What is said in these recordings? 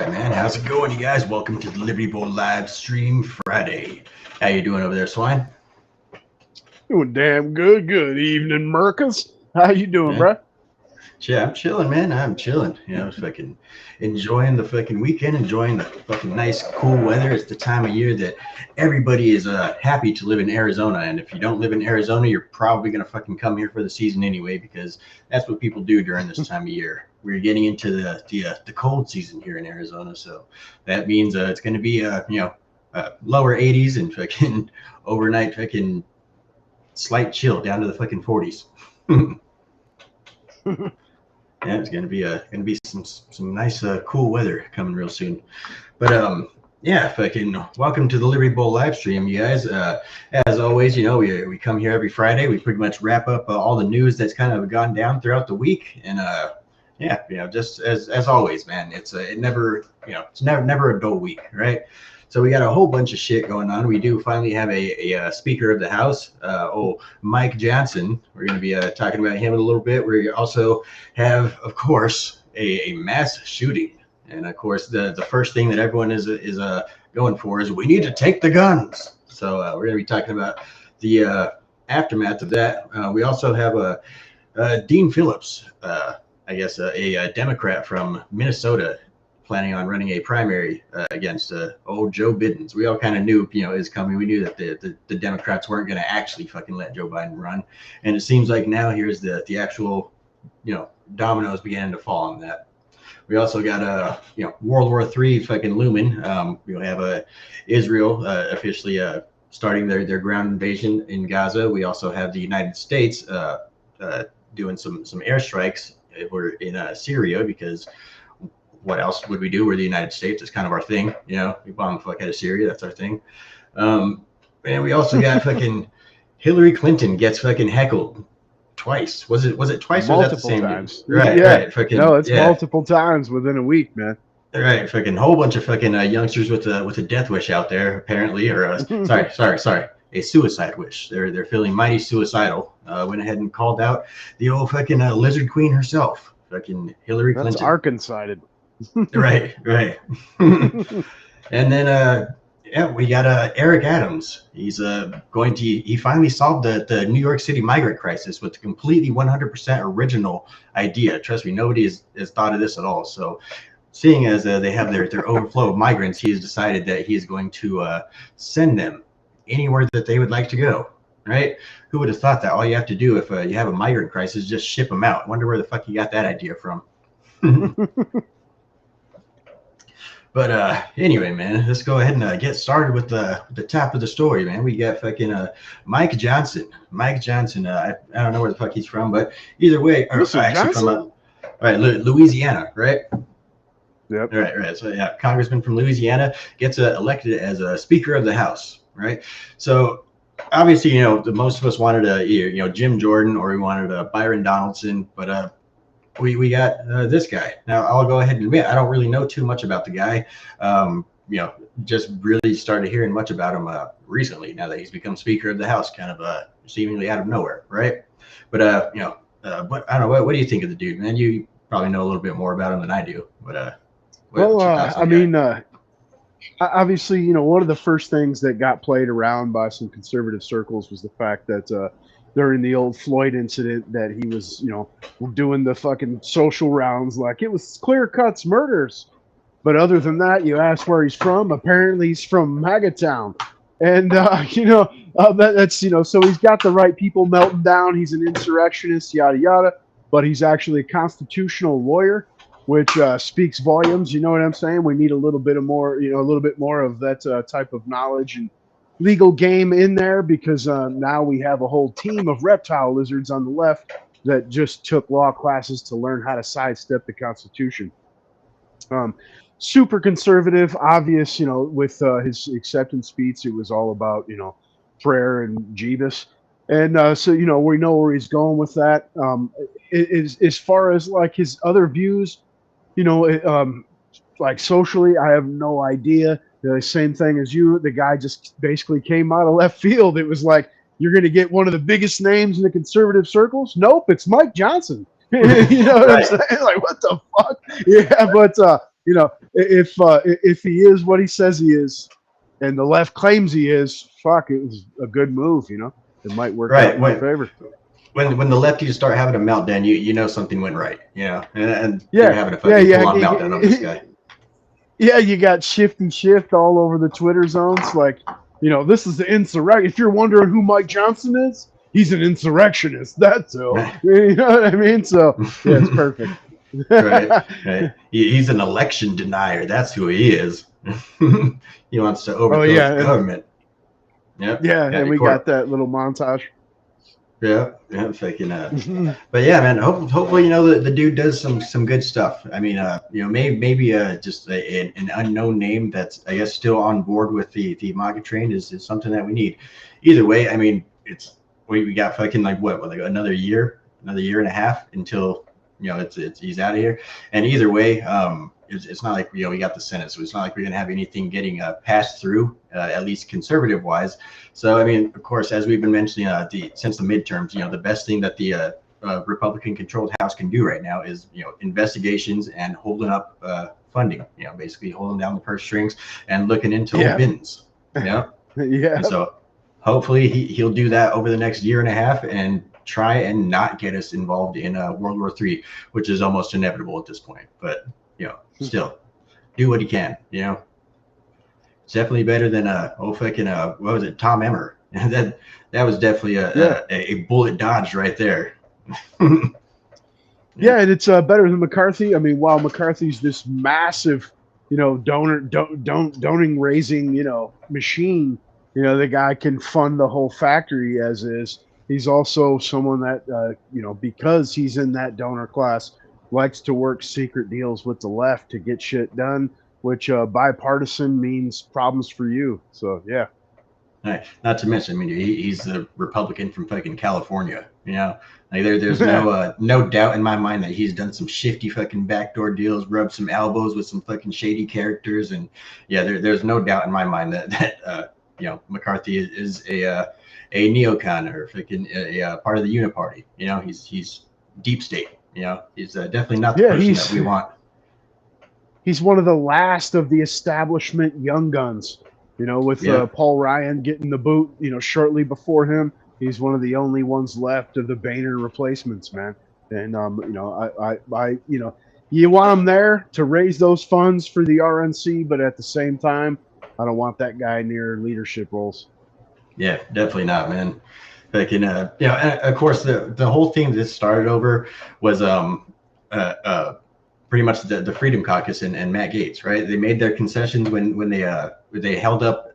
right, man. How's it going, you guys? Welcome to the Liberty Bowl live stream Friday. How you doing over there, Swine? Doing damn good. Good evening, Mercus. How you doing, Yeah, bruh? yeah, I'm chilling, man. I'm chilling. Fucking enjoying the fucking weekend, enjoying the fucking nice, cool weather. It's the time of year that everybody is happy to live in Arizona. And if you don't live in Arizona, you're probably gonna fucking come here for the season anyway, because that's what people do during this time of year. We're getting into the cold season here in Arizona, so that means it's gonna be lower 80s and fucking overnight fucking slight chill down to the fucking 40s. Yeah, it's gonna be some nice cool weather coming real soon. But yeah, fucking welcome to the Liberty Bowl live stream, you guys. As always, we come here every Friday. We pretty much wrap up all the news that's kind of gone down throughout the week, and yeah, just as always, man. It's never a dull week, right? So we got a whole bunch of shit going on. We do finally have a Speaker of the House, Mike Johnson. We're going to be talking about him in a little bit. We also have, of course, a mass shooting. And, of course, the first thing that everyone is going for is we need to take the guns. So we're going to be talking about the aftermath of that. We also have Dean Phillips, a Democrat from Minnesota, planning on running a primary against old Joe Biden. We all kind of knew, is coming. We knew that the Democrats weren't going to actually fucking let Joe Biden run, and it seems like now here's the actual, dominoes beginning to fall on that. We also got World War III fucking looming. We'll have Israel officially starting their ground invasion in Gaza. We also have the United States doing some airstrikes over in Syria, because what else would we do? We're the United States. It's kind of our thing, we bomb the fuck out of Syria. That's our thing. And we also got fucking Hillary Clinton gets fucking heckled twice. Was it twice? Multiple or was that the same times. Right, Yeah. right. Fucking, no, it's yeah. multiple times within a week, man. Right, fucking whole bunch of fucking youngsters with a death wish out there, apparently, or sorry, a suicide wish. They're feeling mighty suicidal. Went ahead and called out the old fucking lizard queen herself, fucking Hillary Clinton. That's Arkansas. Right. And then we got Eric Adams. He's he finally solved the New York City migrant crisis with a completely 100% original idea. Trust me, nobody has thought of this at all. So seeing as they have their overflow of migrants, he has decided that he is going to send them anywhere that they would like to go. Right? Who would have thought that? All you have to do if you have a migrant crisis, just ship them out. Wonder where the fuck you got that idea from. But anyway, man, let's go ahead and get started with the top of the story, man. We got fucking Mike Johnson. Mike Johnson. I don't know where the fuck he's from, but either way, actually from Louisiana, right? Yep. Right. So yeah, congressman from Louisiana gets elected as a Speaker of the House, right? So obviously, most of us wanted Jim Jordan, or we wanted Byron Donaldson, but we got this guy. Now, I'll go ahead and admit, I don't really know too much about the guy. Just really started hearing much about him recently, now that he's become Speaker of the House, kind of seemingly out of nowhere, right? But, but I don't know, what do you think of the dude, man? You probably know a little bit more about him than I do. But obviously, one of the first things that got played around by some conservative circles was the fact that during the old Floyd incident that he was, doing the fucking social rounds like it was clear cuts murders. But other than that, you ask where he's from. Apparently he's from MAGA town. And, that's, so he's got the right people melting down. He's an insurrectionist, yada, yada. But he's actually a constitutional lawyer, which speaks volumes. You know what I'm saying? We need a little bit more of that type of knowledge and legal game in there, because now we have a whole team of reptile lizards on the left that just took law classes to learn how to sidestep the Constitution. Super conservative, obvious, with his acceptance speech, it was all about, prayer and Jeebus. And so, we know where he's going with that. As far as like his other views, like socially, I have no idea. The same thing as you. The guy just basically came out of left field. It was like, you're going to get one of the biggest names in the conservative circles. Nope, it's Mike Johnson. You know what I'm saying? Like, what the fuck? Yeah, but you know, if he is what he says he is, and the left claims he is, fuck, it was a good move. You know, it might work out Right. in your favor. When the lefties start having a meltdown, you know something went right. You know, and they're Yeah, having a yeah, fucking yeah, full on meltdown on this guy. yeah. You got Shifty Shift all over the Twitter zones, like, you know, this is the insurrection. If you're wondering who Mike Johnson is, he's an insurrectionist. That's all. You know what I mean? So yeah, it's perfect. Right, right. He's an election denier. That's who he is. He wants to Oh overthrow yeah, the government. Yep. yeah, Got and your we got court. that little montage. Yeah, yeah. Fucking. But yeah, man. Hopefully, you know, the dude does some good stuff. I mean, you know, maybe just an unknown name that's, I guess, still on board with the MAGA train is something that we need. Either way, I mean, we got fucking like another year and a half until, you know, it's he's out of here. And either way, it's not like, you know, we got the Senate, so it's not like we're gonna have anything getting passed through, at least conservative wise. So I mean, of course, as we've been mentioning, since the midterms, you know, the best thing that the Republican-controlled House can do right now is, you know, investigations and holding up funding. You know, basically holding down the purse strings and looking into old bins. Yeah. Yeah. And so hopefully he'll do that over the next year and a half and try and not get us involved in World War III, which is almost inevitable at this point. But, you know, still do what he can, you know. It's definitely better than what was it, Tom Emmer? that was definitely a bullet dodged right there. Yeah, and it's better than McCarthy. I mean, while McCarthy's this massive, you know, donating raising, you know, machine, you know, the guy can fund the whole factory as is. He's also someone that, you know, because he's in that donor class, likes to work secret deals with the left to get shit done, which bipartisan means problems for you. So, yeah. Right. Not to mention, I mean, he's a Republican from fucking California. You know, like there's no doubt in my mind that he's done some shifty fucking backdoor deals, rubbed some elbows with some fucking shady characters, and yeah, there's no doubt in my mind that you know, McCarthy is a neocon or fucking a part of the Uniparty. You know, he's deep state. You know, he's definitely not the person that we want. He's one of the last of the establishment young guns. You know, with Paul Ryan getting the boot, you know, shortly before him, he's one of the only ones left of the Boehner replacements, man. And you know, I, you know, you want him there to raise those funds for the RNC, but at the same time, I don't want that guy near leadership roles. Yeah, definitely not, man. Like in you know, and of course the whole thing that started over was pretty much the Freedom Caucus and Matt Gaetz, right? They made their concessions when they held up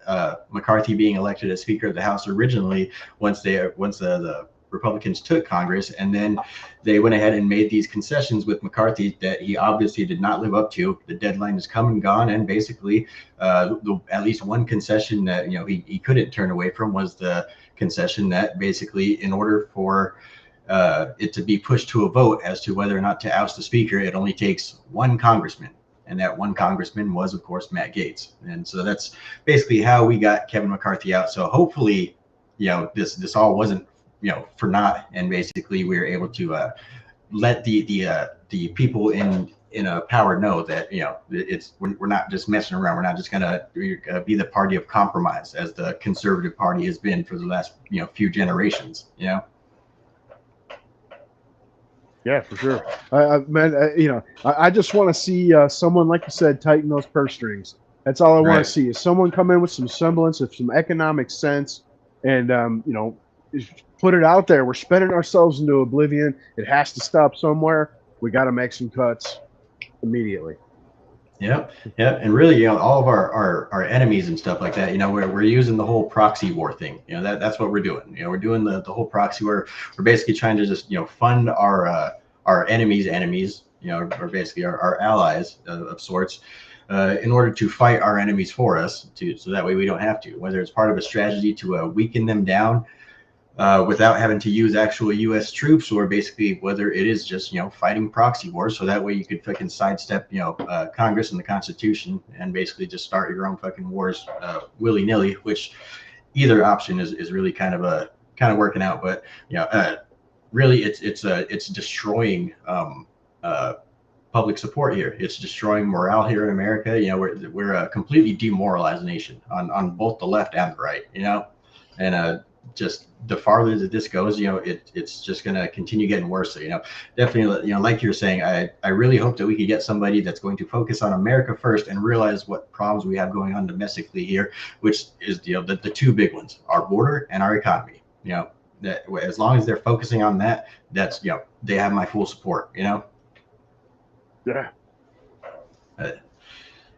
McCarthy being elected as Speaker of the House originally. Once the Republicans took Congress, and then they went ahead and made these concessions with McCarthy that he obviously did not live up to. The deadline is come and gone, and basically, at least one concession that, you know, he couldn't turn away from was the concession that basically, in order for it to be pushed to a vote as to whether or not to oust the speaker, it only takes one congressman, and that one congressman was, of course, Matt Gaetz. And so that's basically how we got Kevin McCarthy out. So hopefully, you know, this all wasn't, you know, for naught, and basically we were able to let the people in power know that, you know, we're not just messing around. We're not just gonna be the party of compromise as the conservative party has been for the last, you know, few generations, you know. Yeah, for sure. Man, you know, I just want to see someone, like you said, tighten those purse strings. That's all I want to see, is someone come in with some semblance of some economic sense and, you know, put it out there. We're spending ourselves into oblivion. It has to stop somewhere. We got to make some cuts immediately. Yeah, yeah, and really, you know, all of our enemies and stuff like that, you know, we're using the whole proxy war thing. You know, that's what we're doing. You know, we're doing the whole proxy war. We're basically trying to just, you know, fund our enemies, you know, or basically our allies of sorts, in order to fight our enemies for us, so that way we don't have to. Whether it's part of a strategy to weaken them down without having to use actual U.S. troops, or basically whether it is just, you know, fighting proxy wars, so that way you could fucking sidestep, you know, Congress and the Constitution, and basically just start your own fucking wars willy-nilly, which either option is really kind of working out. But, you know, really it's destroying public support here. It's destroying morale here in America. You know, we're a completely demoralized nation on both the left and the right. You know, and just the farther that this goes, you know, it's just going to continue getting worse. So, you know, definitely, you know, like you're saying, I really hope that we could get somebody that's going to focus on America first and realize what problems we have going on domestically here, which is, you know, the two big ones, our border and our economy. You know, that as long as they're focusing on that, that's, you know, they have my full support, you know? Yeah.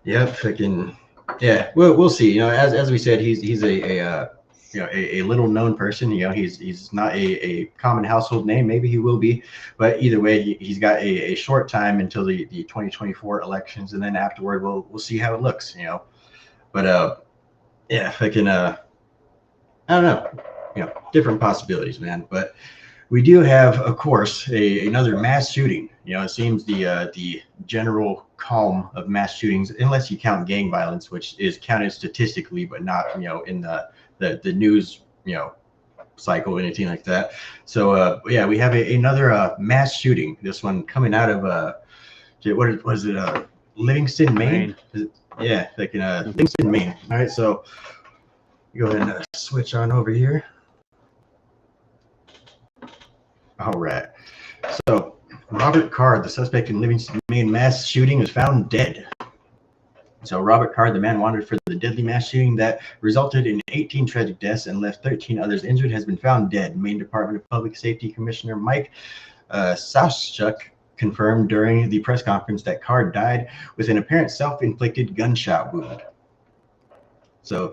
Yeah, freaking, yeah, we'll see. You know, as we said, he's a you know, a little known person. You know, he's not a common household name. Maybe he will be, but either way, he's got a short time until the 2024 elections, and then afterward, we'll see how it looks. You know, but yeah, freaking, I don't know. You know, different possibilities, man. But we do have, of course, another mass shooting. You know, it seems the general calm of mass shootings, unless you count gang violence, which is counted statistically, but not, you know, in the news, you know, cycle or anything like that. So yeah, we have another mass shooting. This one coming out of what was it? Livingston, Maine. Yeah, like in Livingston, Maine. All right, so go ahead and switch on over here. All right. So Robert Card, the suspect in Livingston, Maine mass shooting, was found dead. So Robert Card, the man wanted for the deadly mass shooting that resulted in 18 tragic deaths and left 13 others injured, has been found dead. Maine Department of Public Safety Commissioner Mike Sawchuk confirmed during the press conference that Card died with an apparent self-inflicted gunshot wound. So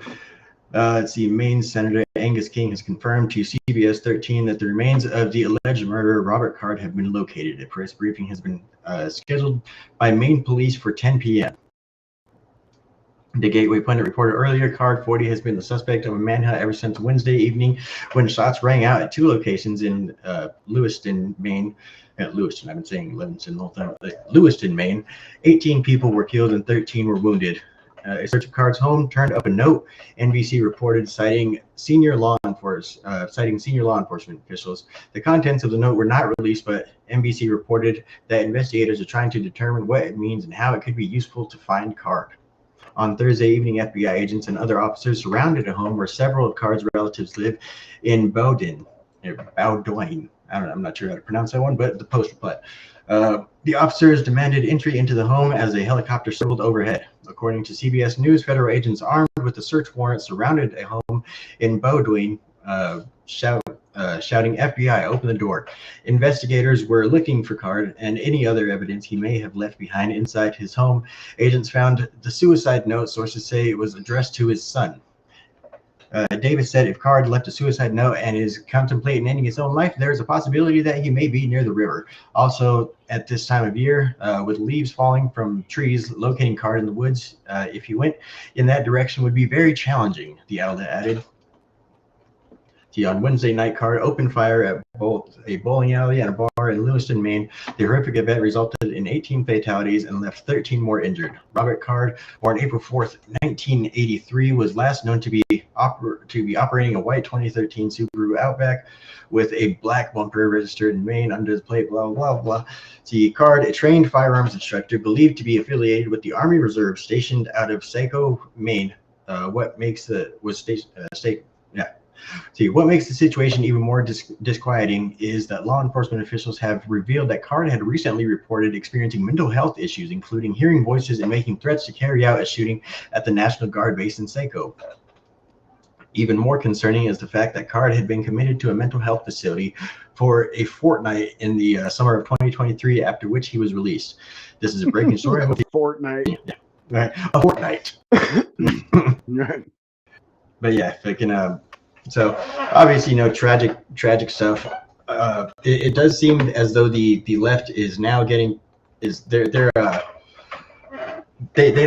let's see, Maine Senator Angus King has confirmed to CBS 13 that the remains of the alleged murderer, Robert Card, have been located. A press briefing has been scheduled by Maine police for 10 p.m. The Gateway Pundit reported earlier, Card, 40, has been the suspect of a manhunt ever since Wednesday evening when shots rang out at two locations in Lewiston, Maine. Lewiston, I've been saying Livingston the whole time. Lewiston, Maine. 18 people were killed and 13 were wounded. A search of Card's home turned up a note, NBC reported, citing senior law enforcement officials. The contents of the note were not released, but NBC reported that investigators are trying to determine what it means and how it could be useful to find Card. On Thursday evening, FBI agents and other officers surrounded a home where several of Card's relatives live in Bowdoin. I'm not sure how to pronounce that one, but the Post replied. The officers demanded entry into the home as a helicopter circled overhead. According to CBS News, federal agents armed with a search warrant surrounded a home in Bowdoin, shouting, FBI, open the door. Investigators were looking for Card and any other evidence he may have left behind inside his home. Agents found the suicide note. Sources say it was addressed to his son. Davis said if Card left a suicide note and is contemplating ending his own life, there is a possibility that he may be near the river. Also, at this time of year, with leaves falling from trees, locating Card in the woods, if he went in that direction, would be very challenging, the outlet added. On Wednesday night, Card opened fire at both a bowling alley and a bar in Lewiston, Maine. The horrific event resulted in 18 fatalities and left 13 more injured. Robert Card, born April 4th, 1983, was last known to be operating a white 2013 Subaru Outback with a black bumper registered in Maine under the plate, blah, blah, blah. Card, a trained firearms instructor believed to be affiliated with the Army Reserve stationed out of Saco, Maine. What makes the situation even more disquieting is that law enforcement officials have revealed that Card had recently reported experiencing mental health issues, including hearing voices and making threats to carry out a shooting at the National Guard base in Saco. Even more concerning is the fact that Card had been committed to a mental health facility for a fortnight in the summer of 2023, after which he was released. This is a breaking story. A fortnight. Yeah, right. A fortnight. Right. But yeah, so obviously, tragic stuff. It does seem as though the left is now they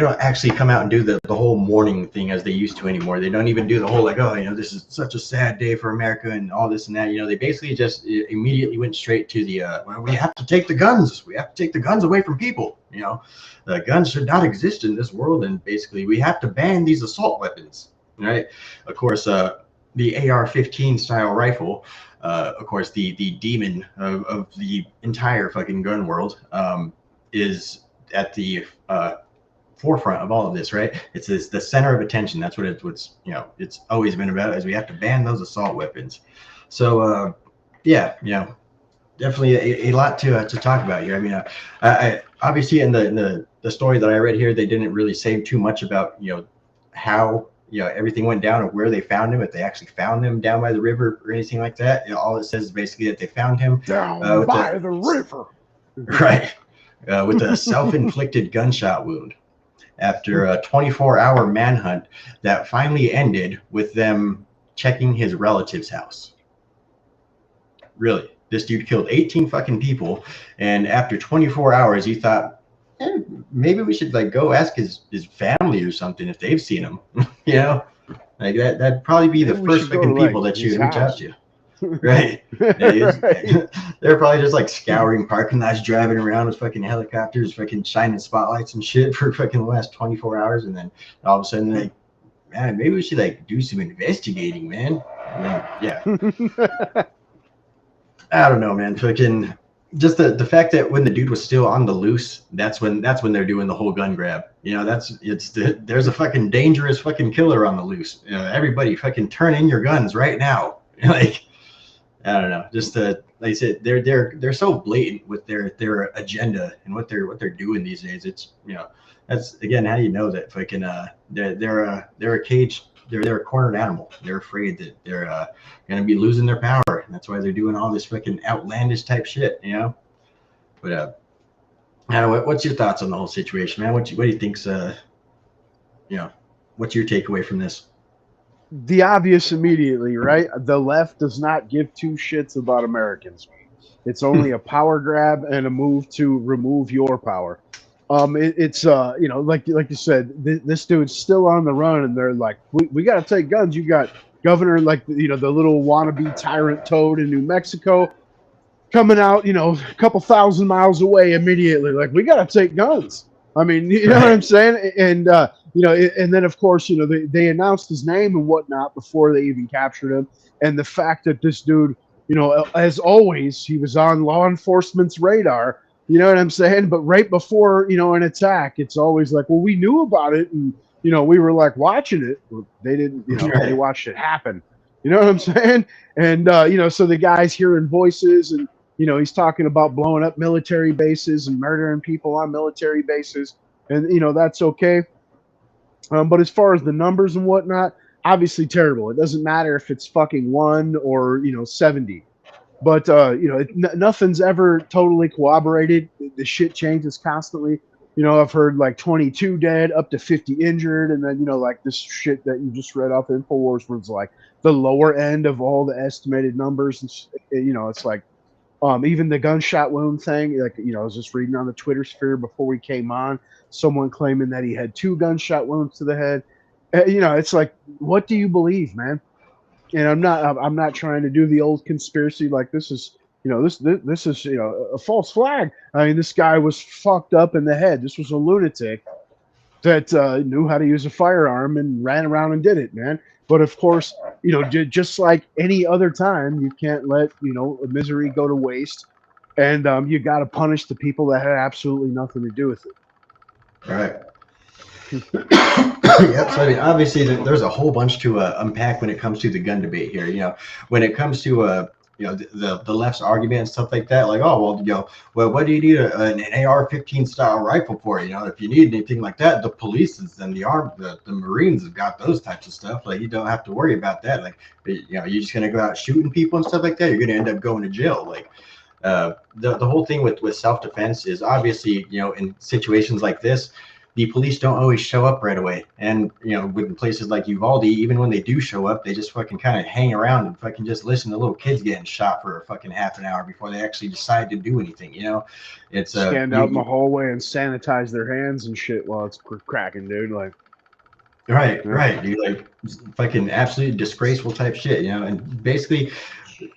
don't actually come out and do the whole mourning thing as they used to anymore. They don't even do the whole like, oh, this is such a sad day for America and all this and that. They basically just immediately went straight to the well, we have to take the guns. We have to take the guns away from people. The guns should not exist in this world, and basically we have to ban these assault weapons. Right? Of course, the AR-15 style rifle, of course, the demon of the entire fucking gun world. is at the forefront of all of this, right? It's the center of attention. That's what what's it's always been about, is we have to ban those assault weapons. So yeah, definitely a lot to talk about here. I mean, I obviously in the story that I read here, they didn't really say too much about how everything went down or where they found him, if they actually found him down by the river or anything like that. All it says is basically that they found him down by the river, right, with a self-inflicted gunshot wound after a 24-hour manhunt that finally ended with them checking his relative's house. Really, this dude killed 18 fucking people, and after 24 hours, he thought, maybe we should go ask his family or something if they've seen him. That'd probably be the first fucking people that you reach out to. Right. Right. They're probably just scouring parking lots, driving around with fucking helicopters, fucking shining spotlights and shit for fucking the last 24 hours, and then all of a sudden man, maybe we should do some investigating, man. Yeah. I don't know, man. Fucking just the fact that when the dude was still on the loose, that's when they're doing the whole gun grab. There's a fucking dangerous fucking killer on the loose. Everybody fucking turn in your guns right now. I don't know. Just like I said, they're so blatant with their agenda and what they're doing these days. It's that's again, how do you know that fucking they're a caged, they're a cornered animal. They're afraid that they're gonna be losing their power, and that's why they're doing all this fucking outlandish type shit. But I don't know, what's your thoughts on the whole situation, man? What do you think's what's your takeaway from this? The obvious immediately, right? The left does not give two shits about Americans. It's only a power grab and a move to remove your power. It's like you said, this dude's still on the run, and they're like, we got to take guns. You got governor, the little wannabe tyrant toad in New Mexico coming out, a couple thousand miles away immediately. Like, we got to take guns. I mean, you know what I'm saying? And, and then, of course, they announced his name and whatnot before they even captured him. And the fact that this dude, as always, he was on law enforcement's radar, you know what I'm saying? But right before, an attack, it's always like, well, we knew about it. And, we were watching it. Well, they didn't, they watched it happen. You know what I'm saying? And, so the guy's hearing voices, and, he's talking about blowing up military bases and murdering people on military bases. And, that's okay. But as far as the numbers and whatnot, obviously terrible. It doesn't matter if it's fucking 1 or, 70. But, nothing's ever totally corroborated. The shit changes constantly. I've heard 22 dead, up to 50 injured. And then, this shit that you just read off InfoWars was the lower end of all the estimated numbers. And, it's even the gunshot wound thing, I was just reading on the Twitter sphere before we came on, someone claiming that he had 2 gunshot wounds to the head. It's what do you believe, man? And I'm not trying to do the old conspiracy this is, this is, a false flag. I mean, this guy was fucked up in the head. This was a lunatic that knew how to use a firearm and ran around and did it, man. But of course, just like any other time, you can't let, misery go to waste. And you got to punish the people that had absolutely nothing to do with it. All right. Yep. So I mean, obviously, there's a whole bunch to unpack when it comes to the gun debate here. When it comes to the left's argument and stuff like that, well, what do you need an AR-15 style rifle for? If you need anything like that, the police and the Marines have got those types of stuff. You don't have to worry about that. You're just gonna go out shooting people and stuff like that. You're gonna end up going to jail. The whole thing with self-defense is obviously, in situations like this, the police don't always show up right away. And, with places like Uvalde, even when they do show up, they just fucking kind of hang around and fucking just listen to little kids getting shot for a fucking half an hour before they actually decide to do anything, It's stand out in the hallway and sanitize their hands and shit while it's cracking, dude. Right, dude. Fucking absolutely disgraceful type shit, and basically,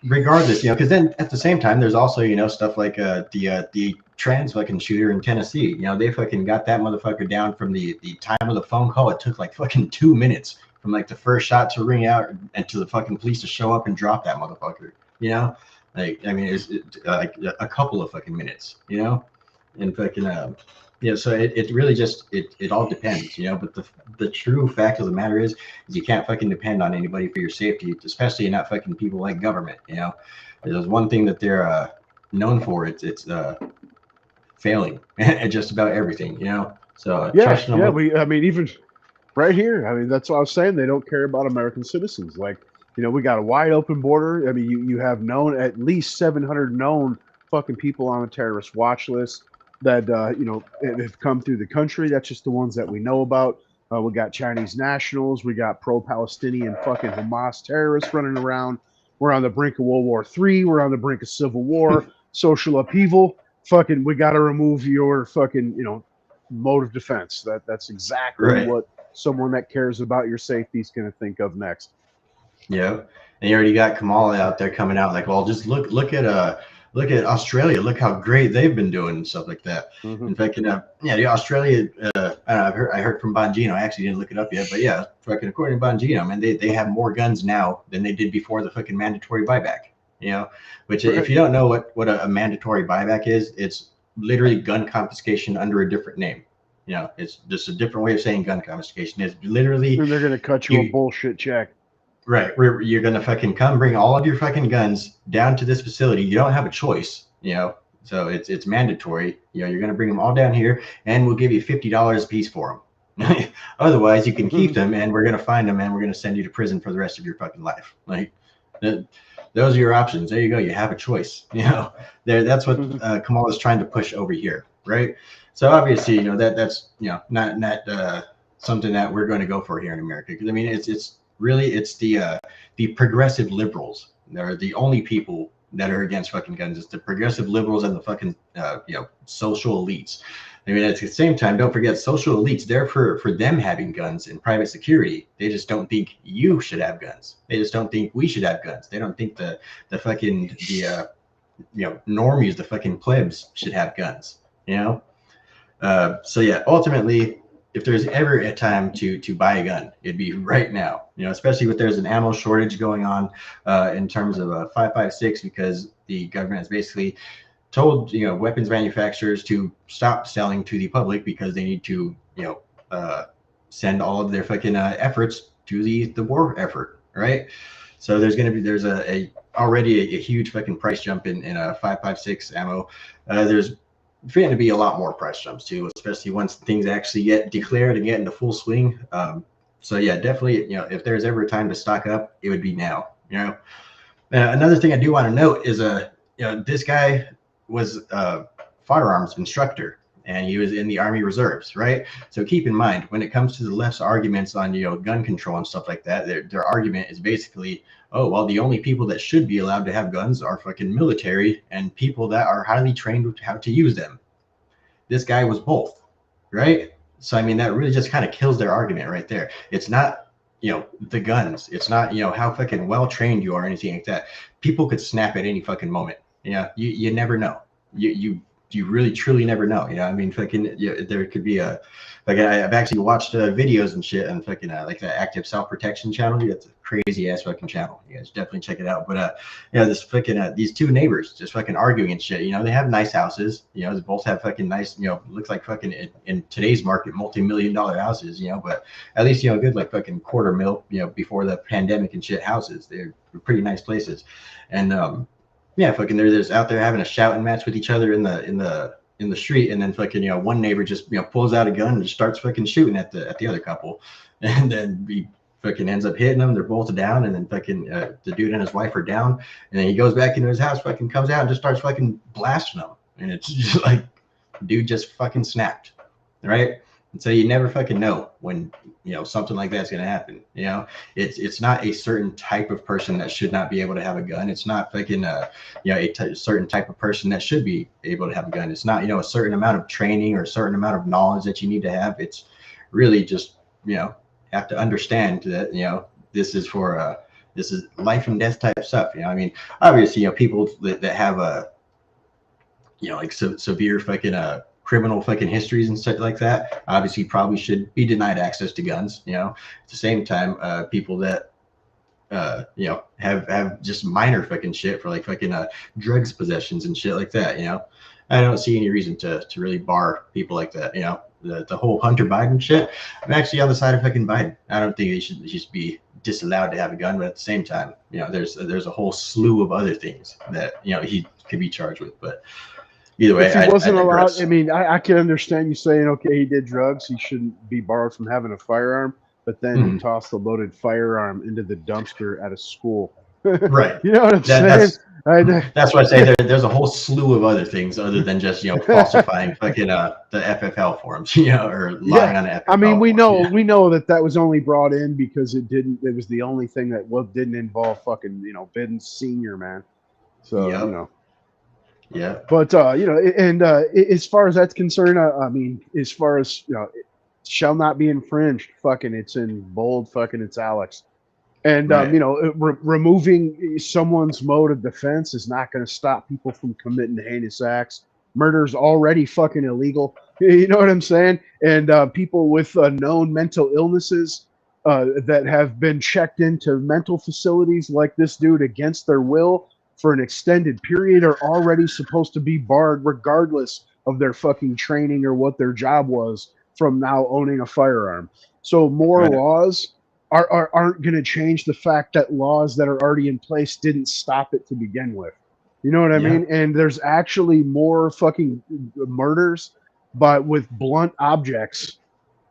regardless, because then at the same time, there's also, stuff like the trans fucking shooter in Tennessee. They fucking got that motherfucker down from the time of the phone call. It took fucking 2 minutes from the first shot to ring out and to the fucking police to show up and drop that motherfucker. I mean, it's a couple of fucking minutes. And fucking so it really just it all depends, but the true fact of the matter is you can't fucking depend on anybody for your safety, especially not fucking people like government. There's one thing that they're known for, it's failing at just about everything. So Yeah, trusting them yeah. with I mean, even right here. I mean, that's what I was saying. They don't care about American citizens. Like, we got a wide open border. I mean, you have known at least 700 known fucking people on a terrorist watch list that have come through the country. That's just the ones that we know about. We got Chinese nationals. We got pro-Palestinian fucking Hamas terrorists running around. We're on the brink of World War III. We're on the brink of civil war, social upheaval. Fucking, we got to remove your fucking mode of defense. That's exactly right. what someone that cares about your safety is going to think of next. Yeah, and you already got Kamala out there coming out like, well, just look at Australia. Look how great they've been doing and stuff like that. Mm-hmm. In fact, the Australia. I heard from Bongino. I actually didn't look it up yet, but yeah, fucking according to Bongino, man, they have more guns now than they did before the fucking mandatory buyback. Which Right. if you don't know what a mandatory buyback is, it's literally gun confiscation under a different name. It's just a different way of saying gun confiscation. It's literally And they're going to cut you a bullshit check. right, where you're gonna fucking come bring all of your fucking guns down to this facility. You don't have a choice. So it's mandatory. You're gonna bring them all down here, and we'll give you $50 a piece for them. Otherwise, you can keep them, and we're gonna find them, and we're gonna send you to prison for the rest of your fucking life. Like, those are your options. There you go. You have a choice. That's what Kamala's trying to push over here, right? So obviously, that's not something that we're going to go for here in America, because I mean it's really it's the progressive liberals. They're the only people that are against fucking guns. It's the progressive liberals and the fucking social elites. I mean, at the same time, don't forget social elites. They're for them having guns and private security. They just don't think you should have guns. They just don't think we should have guns. They don't think the normies, the fucking plebs, should have guns. So yeah, ultimately, if there's ever a time to buy a gun, it'd be right now. Especially if there's an ammo shortage going on in terms of a 5.56, because the government has basically told weapons manufacturers to stop selling to the public because they need to send all of their fucking efforts to the war effort, right? So there's already a huge fucking price jump in a 5.56 ammo. There's going to be a lot more price jumps too, especially once things actually get declared and get into full swing. So yeah, definitely, if there's ever a time to stock up, it would be now. Another thing I do want to note is this guy was a firearms instructor, and he was in the Army Reserves, right? So keep in mind, when it comes to the left's arguments on gun control and stuff like that, their argument is basically, oh well, the only people that should be allowed to have guns are fucking military and people that are highly trained with how to use them. This guy was both, right? So I mean, that really just kind of kills their argument right there. It's not the guns. It's not how fucking well trained you are or anything like that. People could snap at any fucking moment. You never know. You really truly never know. I mean, fucking there could be I've actually watched videos and shit on fucking like the Active Self-Protection channel. That's a crazy ass fucking channel. You guys definitely check it out. But this fucking these two neighbors just fucking arguing and shit. They have nice houses. They both have fucking nice, looks like fucking in today's market multi-million-dollar houses. But at least good like fucking quarter mil. Before the pandemic and shit houses. They're pretty nice places, and yeah, fucking they're just out there having a shouting match with each other in the street, and then fucking one neighbor just pulls out a gun and just starts fucking shooting at the other couple, and then he fucking ends up hitting them. They're both down, and then fucking the dude and his wife are down, and then he goes back into his house, fucking comes out and just starts fucking blasting them, and it's just like, dude just fucking snapped, right? And so you never fucking know when something like that's gonna happen. It's not a certain type of person that should not be able to have a gun. It's not fucking certain type of person that should be able to have a gun. It's not a certain amount of training or a certain amount of knowledge that you need to have. It's really just have to understand that this is for this is life and death type stuff. I mean, obviously people that have a like severe fucking criminal fucking histories and stuff like that, obviously probably should be denied access to guns. At the same time, people that have just minor fucking shit for like fucking drugs possessions and shit like that, I don't see any reason to really bar people like that. You know, the whole Hunter Biden shit. I'm actually on the side of fucking Biden. I don't think he should just be disallowed to have a gun, but at the same time, you know, there's a whole slew of other things that, you know, he could be charged with. But either way, If he wasn't I allowed, digress. I mean, I can understand you saying, okay, he did drugs, he shouldn't be barred from having a firearm, but then he Mhm. tossed a loaded firearm into the dumpster at a school. Right. You know what I'm saying? That's why I say there's a whole slew of other things other than just, you know, falsifying fucking the FFL forms, you know, or lying Yeah, on the I mean, FFL form. Yeah. we know that was only brought in because it was the only thing that didn't involve fucking, you know, Biden Senior, man. So, you Yep. know, Yep. but you know, and as far as that's concerned, I mean, as far as, you know, it shall not be infringed. Fucking, it's in bold. Fucking, it's Alex. And Right. you know, removing someone's mode of defense is not going to stop people from committing heinous acts. Murder is already fucking illegal. You know what I'm saying? And people with known mental illnesses that have been checked into mental facilities like this dude against their will for an extended period are already supposed to be barred, regardless of their fucking training or what their job was, from now owning a firearm. So more Right. laws aren't going to change the fact that laws that are already in place didn't stop it to begin with. You know what I Yeah. mean? And there's actually more fucking murders, but with blunt objects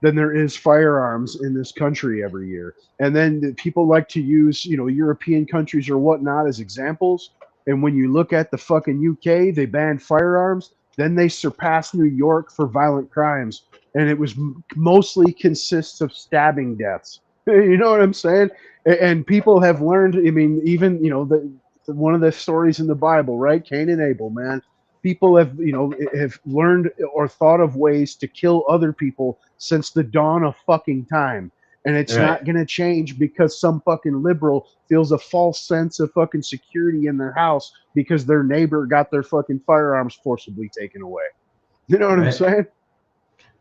than there is firearms in this country every year. And then people like to use, you know, European countries or whatnot as examples. And when you look at the fucking UK, they banned firearms. Then they surpassed New York for violent crimes. And it was mostly consists of stabbing deaths. You know what I'm saying? And people have learned. I mean, even, you know, one of the stories in the Bible, right? Cain and Abel, man. People have, you know, have learned or thought of ways to kill other people since the dawn of fucking time. And it's Right. not going to change because some fucking liberal feels a false sense of fucking security in their house because their neighbor got their fucking firearms forcibly taken away. You know what I'm Right. saying?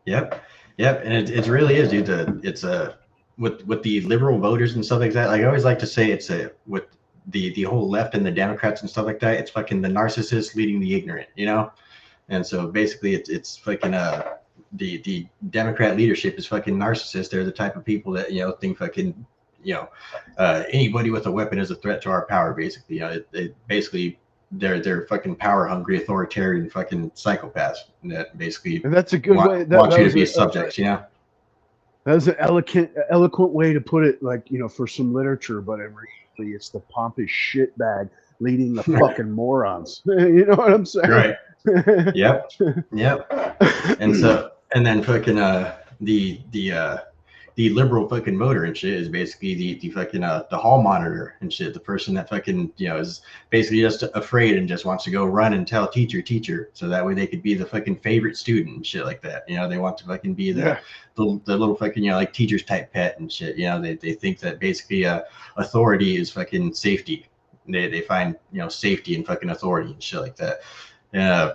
Yep. Yep. And it really is, dude. It's a with the liberal voters and stuff like that. Like I always like to say, it's a with the whole left and the Democrats and stuff like that. It's fucking the narcissists leading the ignorant, you know. And so basically, it's fucking the Democrat leadership is fucking narcissists. They're the type of people that, you know, think fucking, you know, anybody with a weapon is a threat to our power. Basically, you know, it basically they're fucking power hungry, authoritarian fucking psychopaths that basically And that's a good way. want That you to was be subjects. You know. that was an eloquent way to put it. Like, you know, for some literature, but in reality, it's the pompous shitbag leading the fucking morons. You know what I'm saying? Right. Yep. Yep. And so, and then fucking the liberal fucking voter and shit is basically the fucking the hall monitor and shit, the person that fucking, you know, is basically just afraid and just wants to go run and tell teacher, so that way they could be the fucking favorite student and shit like that. You know, they want to fucking be the little fucking, you know, like teacher's type pet and shit. You know, they think that basically authority is fucking safety. They find, you know, safety in fucking authority and shit like that. Yeah,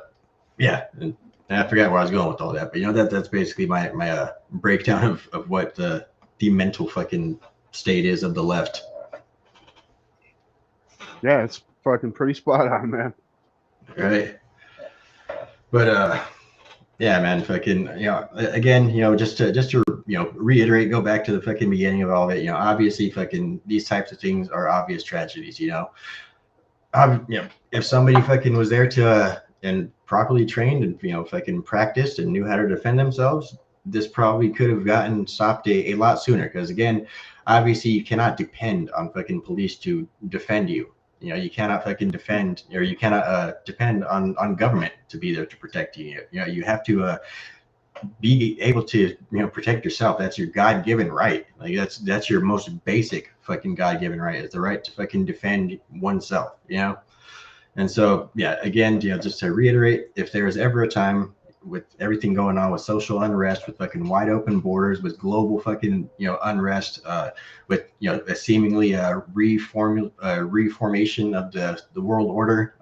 and I forgot where I was going with all that, but you know, that's basically my breakdown of what the mental fucking state is of the left. Yeah, it's fucking pretty spot on, man. Right. But yeah, man, fucking, you know, again, you know, just to you know, reiterate, go back to the fucking beginning of all of it. You know, obviously, fucking these types of things are obvious tragedies. You know, you know, if somebody fucking was there to and properly trained and, you know, fucking practiced and knew how to defend themselves, this probably could have gotten stopped a lot sooner. Because again, obviously, you cannot depend on fucking police to defend you. You know, you cannot fucking defend, or you cannot depend on government to be there to protect you. You know, you have to be able to, you know, protect yourself. That's your God-given right. Like that's your most basic fucking God-given right, is the right to fucking defend oneself. You know. And so, yeah, again, you know, just to reiterate, if there is ever a time with everything going on with social unrest, with fucking wide open borders, with global fucking, you know, unrest, with, you know, a seemingly reformation of the world order,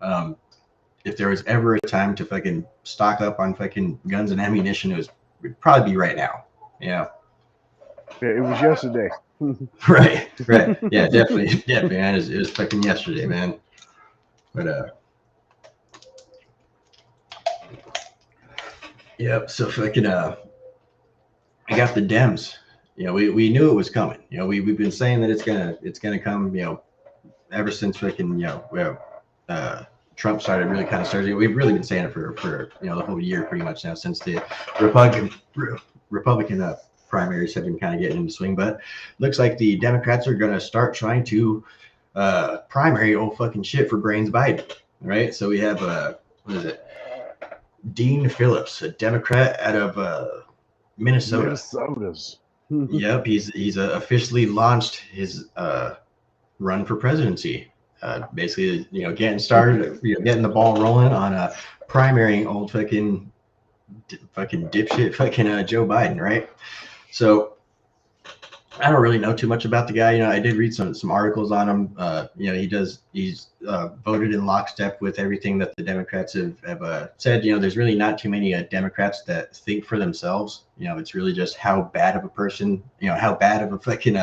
if there was ever a time to fucking stock up on fucking guns and ammunition, it'd probably be right now. Yeah. It was yesterday. Right. Yeah, definitely, man. It was fucking yesterday, man. But Yep. So fucking I got the Dems. You know, we knew it was coming. You know, we've been saying that it's gonna come. You know, ever since fucking Trump started really kind of started. We've really been saying it for the whole year pretty much now since the Republican Republican primaries have been kind of getting into swing. But looks like the Democrats are gonna start trying to primary old fucking shit for Brains Biden. Right. So we have what is it? Dean Phillips, a Democrat out of Minnesota. Minnesota's. Yep, he's officially launched his run for presidency. Basically, getting started, getting the ball rolling on primarying old fucking dipshit fucking Joe Biden, right? So I don't really know too much about the guy. I did read some articles on him. He's voted in lockstep with everything that the Democrats have said. There's really not too many Democrats that think for themselves. It's really just how bad of a person, how bad of a fucking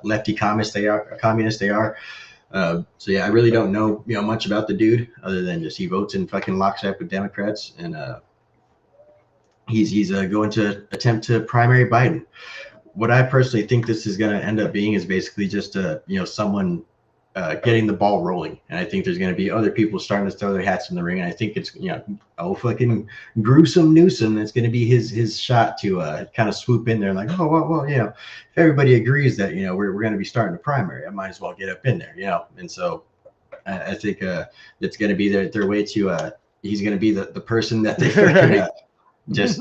lefty communist they are. So yeah, I really don't know much about the dude other than just he votes in fucking lockstep with Democrats, and he's going to attempt to primary Biden. What I personally think this is going to end up being is basically just someone getting the ball rolling, and I think there's going to be other people starting to throw their hats in the ring, and I think it's fucking gruesome Newsom that's going to be his shot to kind of swoop in there and like, oh well if everybody agrees that we're going to be starting a primary, I might as well get up in there, and so I think it's going to be their way to he's going to be the person that they fucking just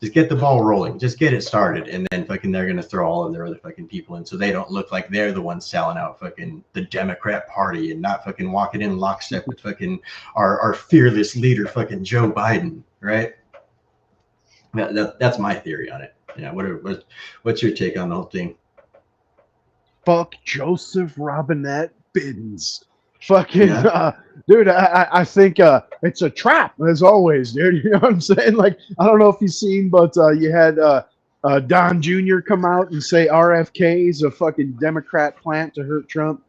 just get the ball rolling, just get it started, and then fucking they're gonna throw all of their other fucking people in, so they don't look like they're the ones selling out fucking the Democrat Party and not fucking walking in lockstep with fucking our fearless leader, fucking Joe Biden, right? That's my theory on it. What's your take on the whole thing? Fuck Joseph Robinette Biddens. Fucking dude, I think it's a trap as always, dude. You know what I'm saying? Like, I don't know if you've seen, but you had Don Jr. come out and say RFK is a fucking Democrat plant to hurt Trump.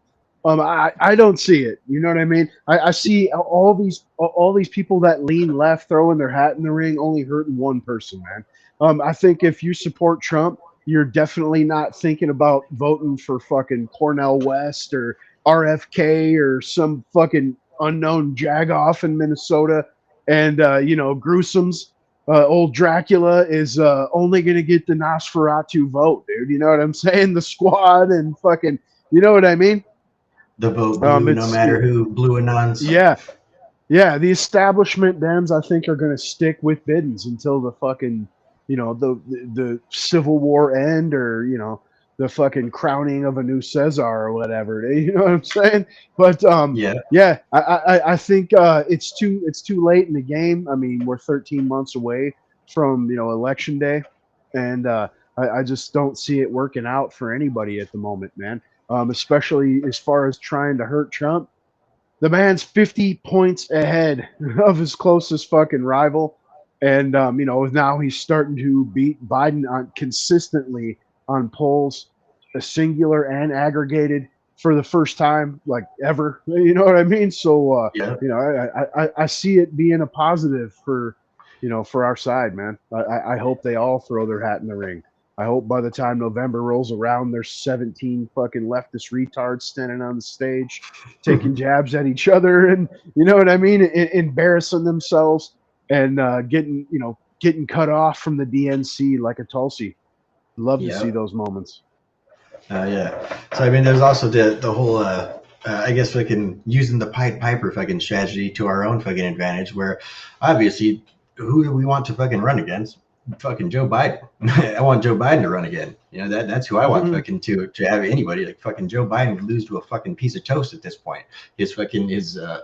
I don't see it. You know what I mean? I see all these people that lean left throwing their hat in the ring, only hurting one person, man. I think if you support Trump, you're definitely not thinking about voting for fucking Cornel West or RFK or some fucking unknown jagoff in Minnesota. And Gruesome's old Dracula is only going to get the Nosferatu vote, dude. You know what I'm saying? The Squad and fucking, you know what I mean? The vote blue, no matter who, blue and nons. Yeah. The establishment Dems, I think, are going to stick with Biddens until the fucking, the Civil War end, or, the fucking crowning of a new Caesar or whatever. You know what I'm saying? But I think it's too late in the game. I mean, we're 13 months away from election day, and I just don't see it working out for anybody at the moment, man. Especially as far as trying to hurt Trump. The man's 50 points ahead of his closest fucking rival, and now he's starting to beat Biden consistently on polls, a singular and aggregated, for the first time like ever. You know what I mean? So I see it being a positive for our side, man. I hope they all throw their hat in the ring. I hope by the time November rolls around, there's 17 fucking leftist retards standing on the stage, taking jabs at each other, and you know what I mean, embarrassing themselves and getting cut off from the DNC like a Tulsi. Love to see those moments. So I mean, there's also the whole I guess fucking using the Pied Piper fucking strategy to our own fucking advantage, where obviously who do we want to fucking run against? Fucking Joe Biden. I want Joe Biden to run again. That's who I want fucking to have anybody. Like fucking Joe Biden to lose to a fucking piece of toast at this point. His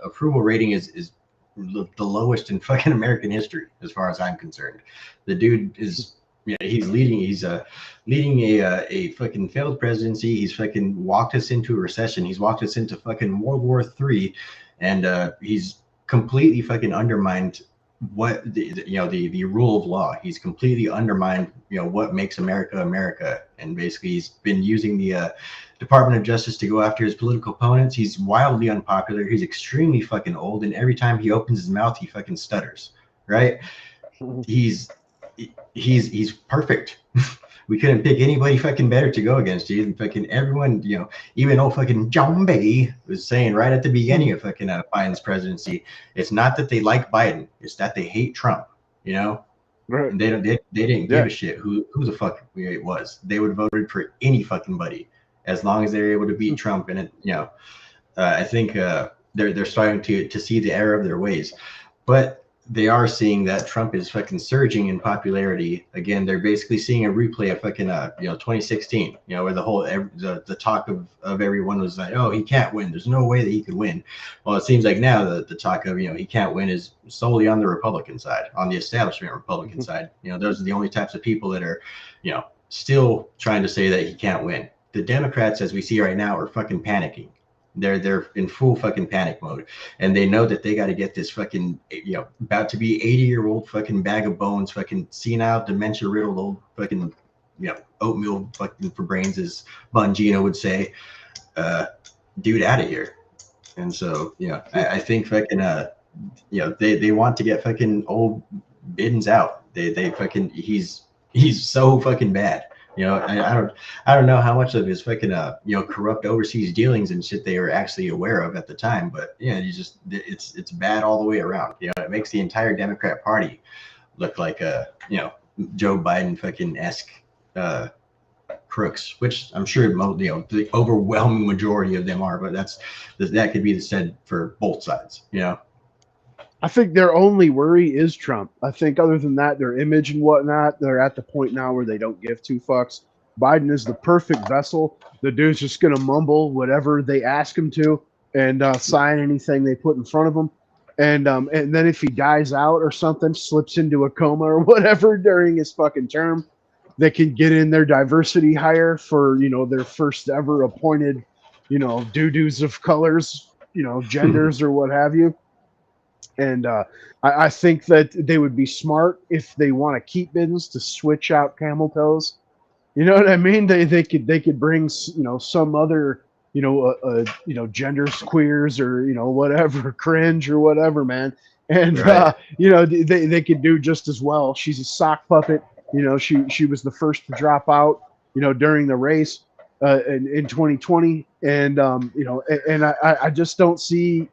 approval rating is the lowest in fucking American history as far as I'm concerned. The dude is he's leading a fucking failed presidency. He's fucking walked us into a recession. He's walked us into fucking World War III, and he's completely fucking undermined what the rule of law. He's completely undermined what makes America America, and basically he's been using the Department of Justice to go after his political opponents. He's wildly unpopular. He's extremely fucking old, and every time he opens his mouth he fucking stutters, right? he's he's perfect. We couldn't pick anybody fucking better to go against. Dude. Fucking everyone, even old fucking John Bay was saying right at the beginning of fucking Biden's presidency, it's not that they like Biden, it's that they hate Trump. Right. And they didn't give a shit who the fuck it was. They would have voted for any fucking buddy as long as they're able to beat Trump. And I think they're starting to see the error of their ways, but they are seeing that Trump is fucking surging in popularity again. They're basically seeing a replay of fucking 2016, where the whole the talk of everyone was like, oh, he can't win, there's no way that he could win. Well, it seems like now the talk of he can't win is solely on the Republican side, on the establishment Republican side. Those are the only types of people that are still trying to say that he can't win. The Democrats, as we see right now, are fucking panicking. They're in full fucking panic mode, and they know that they got to get this fucking about to be 80-year-old fucking bag of bones, fucking senile, dementia riddled old fucking oatmeal fucking for brains, as Bongino would say, dude out of here. And so I think fucking they want to get fucking old Biden's out. They fucking he's so fucking bad. I don't know how much of his fucking corrupt overseas dealings and shit they were actually aware of at the time, but it's bad all the way around. It makes the entire Democrat Party look like Joe Biden fucking esque crooks, which I'm sure the overwhelming majority of them are, but that could be said for both sides. I think their only worry is Trump. I think other than that, their image and whatnot, they're at the point now where they don't give two fucks. Biden is the perfect vessel. The dude's just going to mumble whatever they ask him to and sign anything they put in front of him. And then if he dies out or something, slips into a coma or whatever during his fucking term, they can get in their diversity hire for, their first ever appointed, doo-doos of colors, genders or what have you. And I think that they would be smart if they want to keep business to switch out camel toes. You know what I mean? They could bring some other genders, queers, or whatever, cringe or whatever, man. And right. They could do just as well. She's a sock puppet. She was the first to drop out during the race in 2020, and I just don't see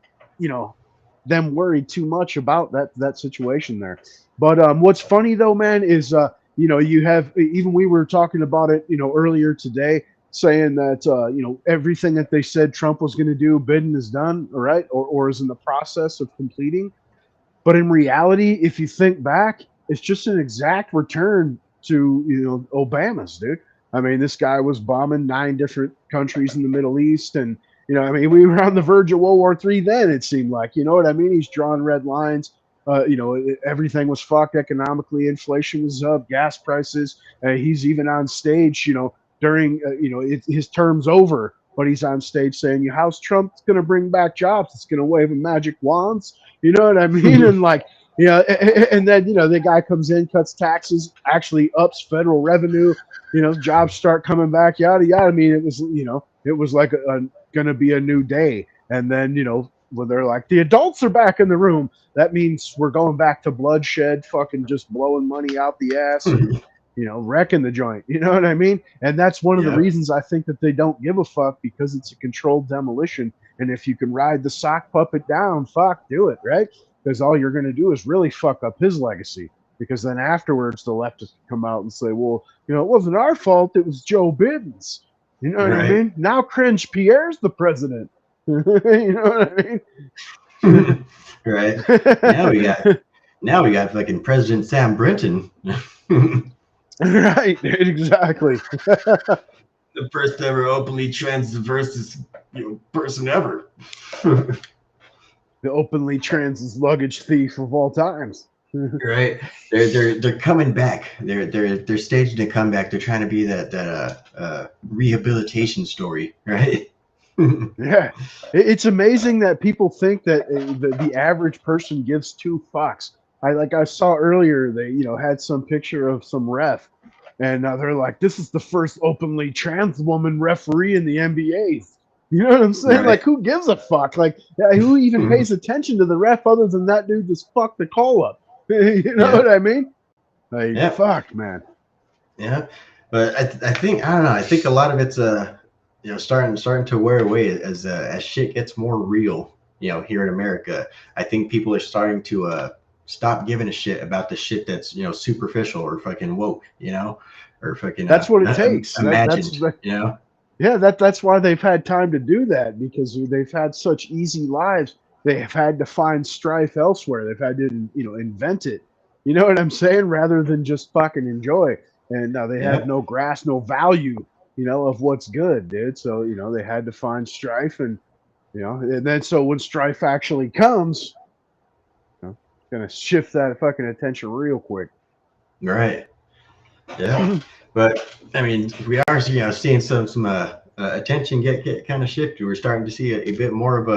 them worried too much about that situation there. But what's funny though, man, is you have, even we were talking about it earlier today, saying that everything that they said Trump was going to do, Biden has done, all right, or is in the process of completing. But in reality, if you think back, it's just an exact return to Obama's, dude. I mean, this guy was bombing 9 different countries in the Middle East, and we were on the verge of World War III then, it seemed like. You know what I mean? He's drawing red lines. Everything was fucked economically. Inflation was up, gas prices. He's even on stage, during, his term's over, but he's on stage saying, how's Trump's going to bring back jobs? It's going to wave a magic wands. You know what I mean? And and then, the guy comes in, cuts taxes, actually ups federal revenue, jobs start coming back, yada, yada. I mean, it was like going to be a new day. And then, when they're like, the adults are back in the room, that means we're going back to bloodshed, fucking just blowing money out the ass and, wrecking the joint. You know what I mean? And that's one of the reasons I think that they don't give a fuck, because it's a controlled demolition. And if you can ride the sock puppet down, fuck, do it, right? Because all you're going to do is really fuck up his legacy. Because then afterwards, the leftists come out and say, well, it wasn't our fault, it was Joe Biden's. You know what I mean? Now Cringe Pierre's the president. You know what I mean? Right. Now we got fucking President Sam Brinton. Right. Exactly. The first ever openly transverse person ever. The openly trans luggage thief of all times. Right. They're coming back. They're staging a comeback. They're trying to be that rehabilitation story, right? Yeah, it's amazing that people think that the average person gives 2 fucks. I saw earlier, they had some picture of some ref, and they're like, this is the first openly trans woman referee in the NBA. You know what I'm saying? Right. Like, who gives a fuck? Like, who even pays attention to the ref other than that dude just fucked the call up? You know what I mean? Like, Yeah. fuck, man. Yeah, but I think I don't know. I think a lot of it's starting to wear away as shit gets more real. Here in America, I think people are starting to stop giving a shit about the shit that's superficial or fucking woke. Or fucking That's what it takes. imagined. Yeah, that's why they've had time to do that, because they've had such easy lives. They have had to find strife elsewhere. They've had to, invent it. You know what I'm saying? Rather than just fucking enjoy. And now they have Yeah. no grasp, no value, of what's good, dude. So, they had to find strife, and then so when strife actually comes, it's gonna shift that fucking attention real quick. Right. Yeah. But I mean, we are seeing some attention get kind of shifted. We're starting to see a bit more of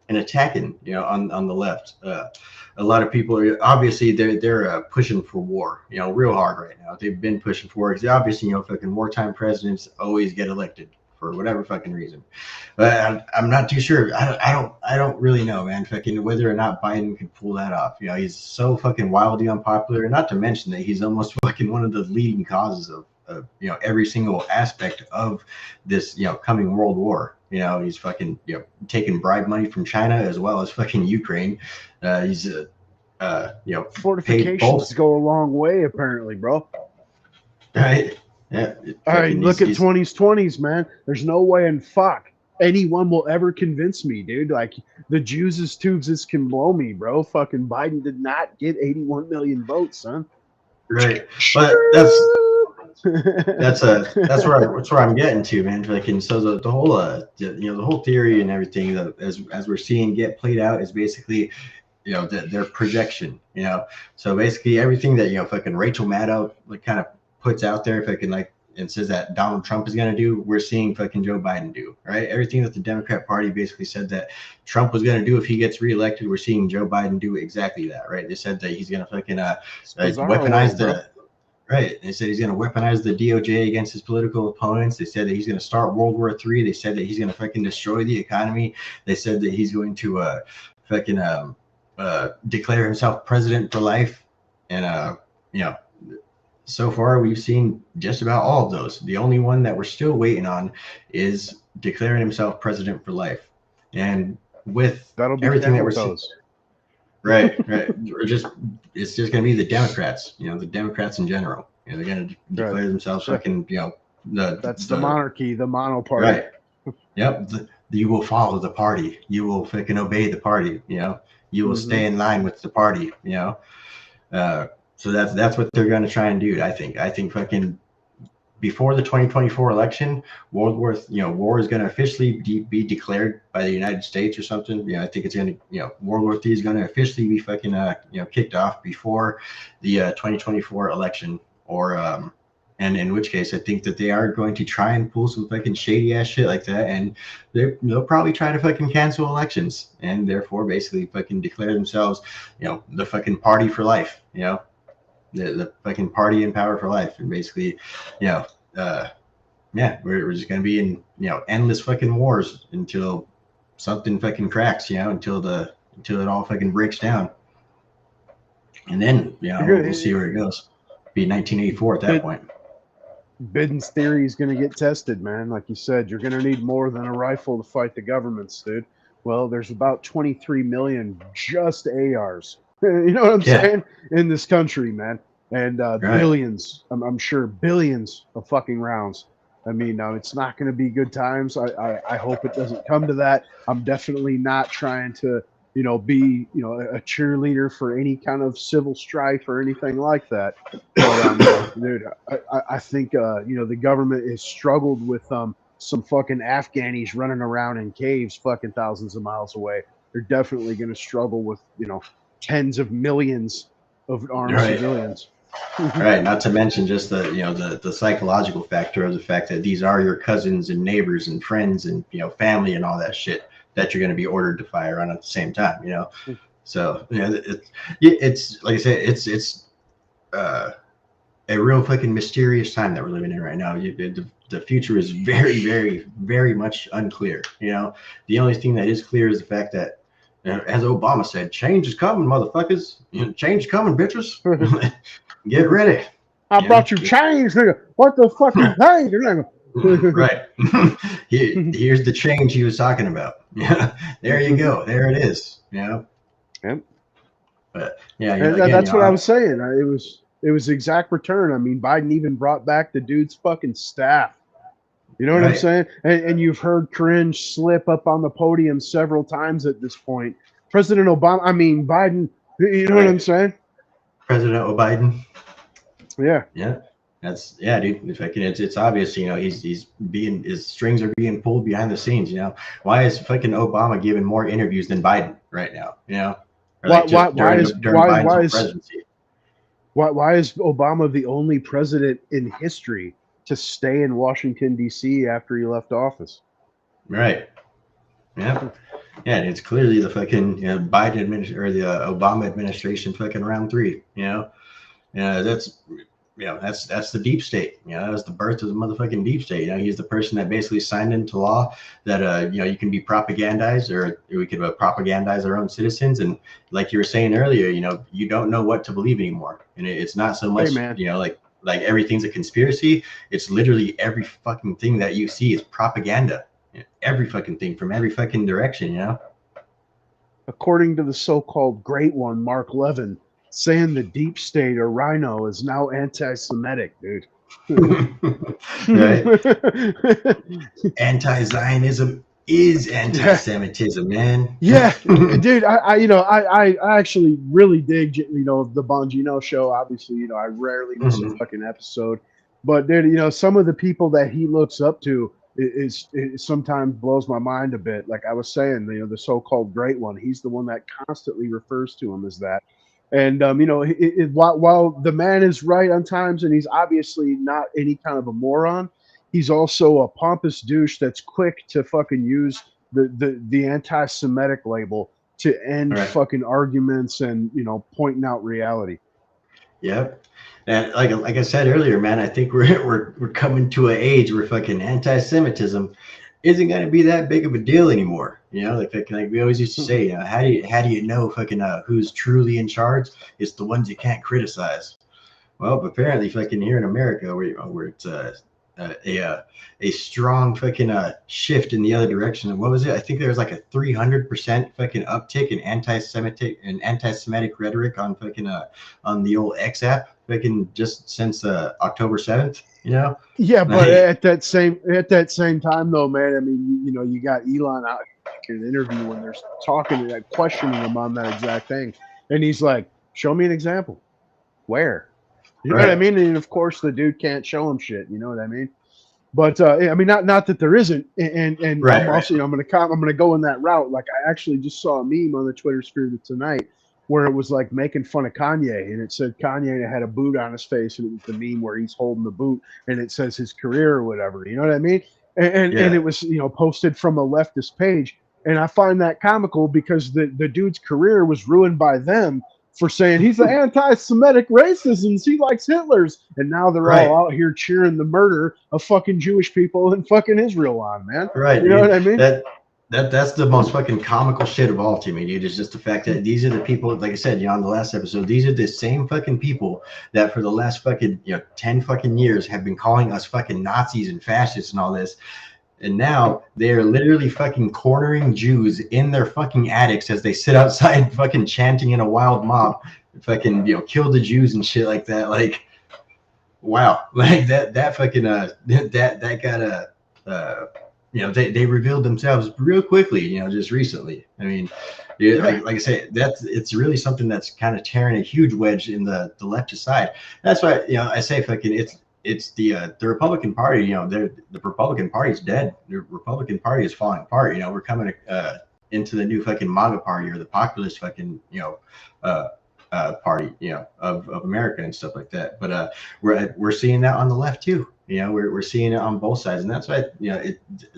an attacking on the left. A lot of people are obviously they're pushing for war, real hard right now. They've been pushing for war because obviously fucking wartime presidents always get elected for whatever fucking reason. But I'm not too sure. I don't really know, man. Fucking whether or not Biden can pull that off. He's so fucking wildly unpopular. Not to mention that he's almost fucking one of the leading causes of every single aspect of this coming world war. He's fucking taking bribe money from China as well as fucking Ukraine. He's fortifications go a long way apparently, bro. Right. Yeah. All right, look at 2020s, man. There's no way in fuck anyone will ever convince me, dude. Like, the Jews' tubes can blow me, bro. Fucking Biden did not get 81 million votes, son. Right. But that's where I'm getting to, man. Like, and so the whole the whole theory and everything that as we're seeing get played out is basically their projection. So basically everything that fucking Rachel Maddow kind of puts out there, and says that Donald Trump is going to do, we're seeing fucking Joe Biden do, right? Everything that the Democrat Party basically said that Trump was going to do if he gets reelected, we're seeing Joe Biden do exactly that, right? They said that he's going to fucking weaponize the right. They said he's going to weaponize the DOJ against his political opponents. They said that he's going to start World War III. They said that he's going to fucking destroy the economy. They said that he's going to declare himself president for life, and so far we've seen just about all of those. The only one that we're still waiting on is declaring himself president for life. And with everything that we're seeing, right. It's just going to be the Democrats, the Democrats in general. They're going to declare themselves fucking, that's the monarchy, the monoparty. Right. Yep. You will follow the party. You will fucking obey the party. You will stay in line with the party. So that's what they're going to try and do. I think fucking before the 2024 election, war is going to officially be declared by the United States or something. I think it's going to, World War III is going to officially be fucking, kicked off before the 2024 election, or and in which case I think that they are going to try and pull some fucking shady ass shit like that, and they'll probably try to fucking cancel elections and therefore basically fucking declare themselves, the fucking party for life, the fucking party in power for life, and basically, we're just gonna be in endless fucking wars until something fucking cracks, until it all fucking breaks down, and then we'll see where it goes. Be 1984 at that point. Biden's theory is going to get tested, man. Like you said, you're going to need more than a rifle to fight the governments, dude. Well, there's about 23 million just ARs. You know what I'm saying? In this country, man. And billions, I'm sure, billions of fucking rounds. I mean, it's not going to be good times. I hope it doesn't come to that. I'm definitely not trying to, be, a cheerleader for any kind of civil strife or anything like that. But, dude, I think, the government has struggled with some fucking Afghanis running around in caves fucking thousands of miles away. They're definitely going to struggle with, tens of millions of armed civilians. Right. Not to mention just the psychological factor of the fact that these are your cousins and neighbors and friends and family and all that shit that you're going to be ordered to fire on at the same time. So it's like I said, it's a real fucking mysterious time that we're living in right now. The future is very, very, very much unclear. The only thing that is clear is the fact that as Obama said, change is coming, motherfuckers. Change is coming, bitches. Get ready. I brought you change, nigga. What the fuck is change, nigga? Right. Here's the change he was talking about. Yeah. There you go. There it is. Yep. But yeah, and again, that's what I was saying. It was exact return. I mean, Biden even brought back the dude's fucking staff. You know what I'm saying? And you've heard cringe slip up on the podium several times at this point. President Obama, I mean Biden. You know what I'm saying? President Biden. Yeah. Yeah. That's dude. It's obvious, he's being, his strings are being pulled behind the scenes. Why is fucking Obama giving more interviews than Biden right now? Why is Obama the only president in history to stay in Washington D.C. after he left office? Right. Yeah. Yeah, it's clearly the fucking Biden or the Obama administration fucking round 3. That's the deep state. That was the birth of the motherfucking deep state. He's the person that basically signed into law that you can be propagandized, or we could propagandize our own citizens. And like you were saying earlier, you don't know what to believe anymore. And it's not so much, like everything's a conspiracy. It's literally every fucking thing that you see is propaganda. Every fucking thing from every fucking direction. According to the so-called great one, Mark Levin, saying the deep state or rhino is now anti-Semitic, dude. Right. Anti-Zionism is anti-Semitism, man. Yeah, dude. I actually really dig the Bongino show. Obviously, I rarely miss a fucking episode, but dude, some of the people that he looks up to is sometimes blows my mind a bit. Like I was saying, the so-called great one, he's the one that constantly refers to him as that. And while the man is right on times, and he's obviously not any kind of a moron, he's also a pompous douche that's quick to fucking use the anti-Semitic label to end fucking arguments and pointing out reality. Yep. And like I said earlier, man, I think we're coming to an age where fucking anti-Semitism isn't going to be that big of a deal anymore. Like we always used to say, how do you know fucking who's truly in charge? It's the ones you can't criticize. Well, apparently fucking here in America, where it's a strong fucking shift in the other direction. And what was it? I think there was like a 300% fucking uptick in anti-Semitic rhetoric on fucking on the old X app fucking just since October 7th. Yeah, but at that same time though, man, I mean, you got Elon out in an interview when they're talking, like questioning him on that exact thing, and he's like, "Show me an example." Where? You know what I mean? And of course, the dude can't show him shit. You know what I mean? But I mean, not that there isn't. And I'm also, I'm gonna go in that route. Like I actually just saw a meme on the Twitter sphere tonight where it was like making fun of Kanye, and it said Kanye had a boot on his face, and it was the meme where he's holding the boot, and it says his career or whatever. You know what I mean? And it was posted from a leftist page, and I find that comical because the dude's career was ruined by them for saying he's the anti-Semitic racism, he likes Hitler's, and now they're all out here cheering the murder of fucking Jewish people in fucking Israel on, man. Right. You know what I mean? That's the most fucking comical shit of all to me, dude. It's just the fact that these are the people, like I said, on the last episode, these are the same fucking people that for the last fucking 10 fucking years have been calling us fucking Nazis and fascists and all this. And now they're literally fucking cornering Jews in their fucking attics as they sit outside fucking chanting in a wild mob, fucking, kill the Jews and shit like that. Like, wow. Like that fucking, that got they revealed themselves real quickly, just recently. I mean, like I say, it's really something that's kind of tearing a huge wedge in the leftist side. That's why, I say fucking it's the Republican Party. The Republican Party's dead. The Republican Party is falling apart. We're coming into the new fucking MAGA party, or the populist fucking party, of America and stuff like that. But we're seeing that on the left too. We're seeing it on both sides, and that's why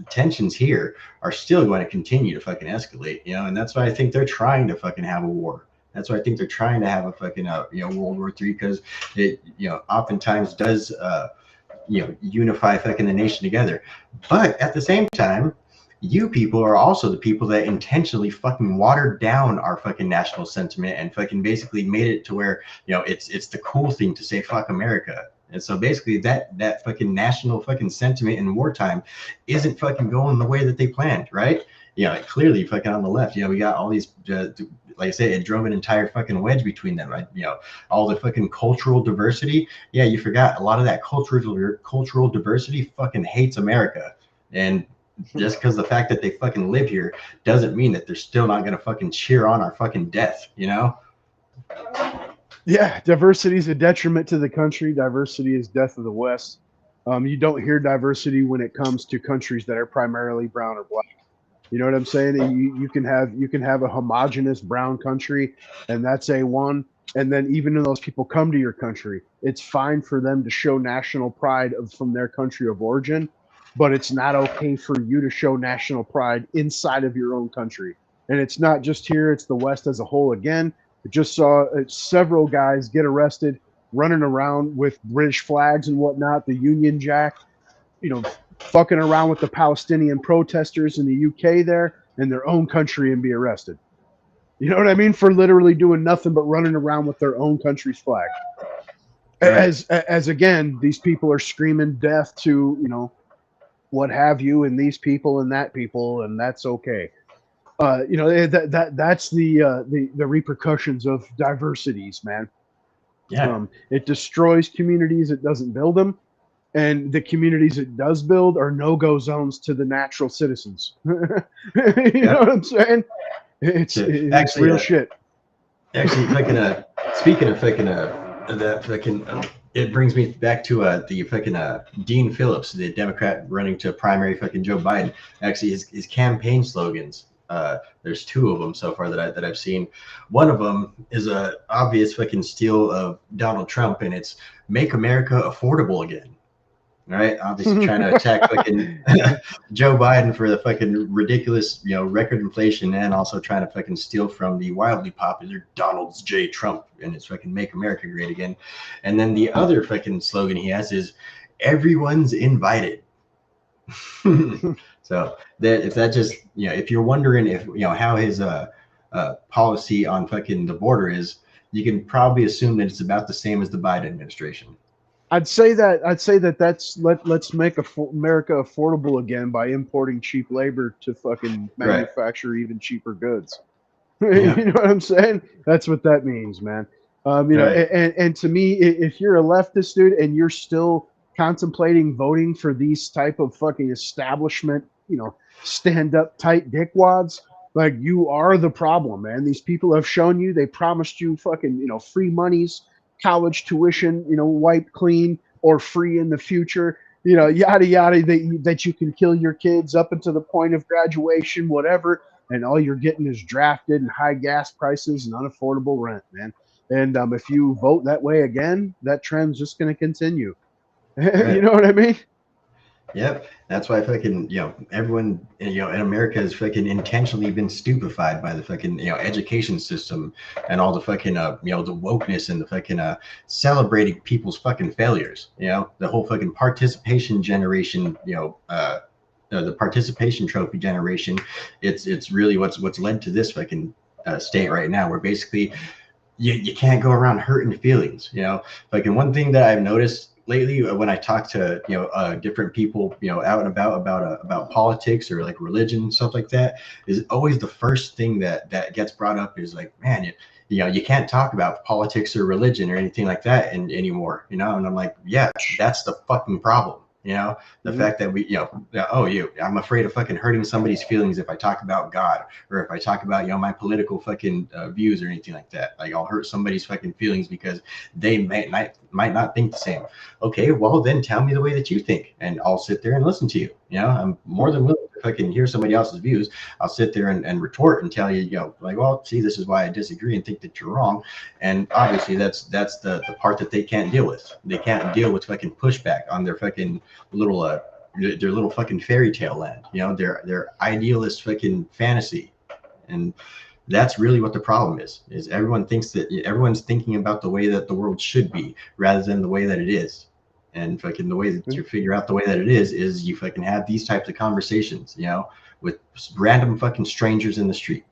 tensions here are still going to continue to fucking escalate. And that's why I think they're trying to fucking have a war. That's why I think they're trying to have a fucking World War III, because it oftentimes does unify fucking the nation together. But at the same time, you people are also the people that intentionally fucking watered down our fucking national sentiment and fucking basically made it to where, it's the cool thing to say fuck America. And so basically that fucking national fucking sentiment in wartime isn't fucking going the way that they planned, right? Clearly fucking on the left, we got all these, like I said, it drove an entire fucking wedge between them. Right? All the fucking cultural diversity. Yeah, you forgot a lot of that cultural diversity fucking hates America. And just because the fact that they fucking live here doesn't mean that they're still not gonna fucking cheer on our fucking death, Yeah, diversity is a detriment to the country. Diversity is death of the West. You don't hear diversity when it comes to countries that are primarily brown or black. You know what I'm saying? You can have a homogenous brown country, and that's A1. And then even when those people come to your country, it's fine for them to show national pride from their country of origin, but it's not okay for you to show national pride inside of your own country. And it's not just here; it's the West as a whole. Again, I just saw several guys get arrested running around with British flags and whatnot, the Union Jack, fucking around with the Palestinian protesters in the UK there in their own country and be arrested. You know what I mean? For literally doing nothing but running around with their own country's flag. Right. As again, these people are screaming death to, what have you, and these people and that people, and that's okay. That's the repercussions of diversities, man. Yeah. It destroys communities. It doesn't build them. And the communities it does build are no-go zones to the natural citizens. You know what I'm saying? It's actually real shit. Actually, speaking of that fucking, it brings me back to the fucking Dean Phillips, the Democrat running to primary fucking Joe Biden. Actually, his campaign slogans. There's two of them so far that I've seen. One of them is a obvious fucking steal of Donald Trump, and it's "Make America Affordable Again." All right, obviously trying to attack fucking Joe Biden for the fucking ridiculous, record inflation, and also trying to fucking steal from the wildly popular Donald J. Trump and it's fucking "Make America Great Again." And then the other fucking slogan he has is "Everyone's invited." So if that just, if you're wondering if how his policy on fucking the border is, you can probably assume that it's about the same as the Biden administration. I'd say that's let's make America affordable again by importing cheap labor to fucking manufacture even cheaper goods. Yeah. You know what I'm saying? That's what that means, man. And to me, if you're a leftist dude and you're still contemplating voting for these type of fucking establishment, stand up tight dickwads, like, you are the problem, man. These people have shown you, they promised you fucking, free monies, college tuition, wiped clean or free in the future, yada yada, that you can kill your kids up until the point of graduation, whatever, and all you're getting is drafted and high gas prices and unaffordable rent, man. And if you vote that way again, that trend's just going to continue. Right. You know what I mean? Yep, that's why fucking everyone in America has fucking intentionally been stupefied by the fucking education system and all the fucking the wokeness and the fucking celebrating people's fucking failures. The whole fucking participation generation. The participation trophy generation. It's really what's led to this fucking state right now, where basically you can't go around hurting feelings. Fucking one thing that I've noticed lately when I talk to different people out and about politics or like religion and stuff like that, is always the first thing that gets brought up is like, man, you can't talk about politics or religion or anything like that anymore, and I'm like, yeah, that's the fucking problem. The fact that we, I'm afraid of fucking hurting somebody's feelings if I talk about God or if I talk about, my political fucking views or anything like that. Like, I'll hurt somebody's fucking feelings because they might not think the same. Okay, well then tell me the way that you think, and I'll sit there and listen to you. I'm more than willing to fucking hear somebody else's views. I'll sit there and retort and tell you, like, well, see, this is why I disagree and think that you're wrong. And obviously that's the part that they can't deal with. They can't deal with fucking pushback on their fucking little their little fucking fairy tale land, their idealist fucking fantasy. And that's really what the problem is everyone thinks that everyone's thinking about the way that the world should be rather than the way that it is. And fucking the way that you figure out the way that it is you fucking have these types of conversations, you know, with random fucking strangers in the street.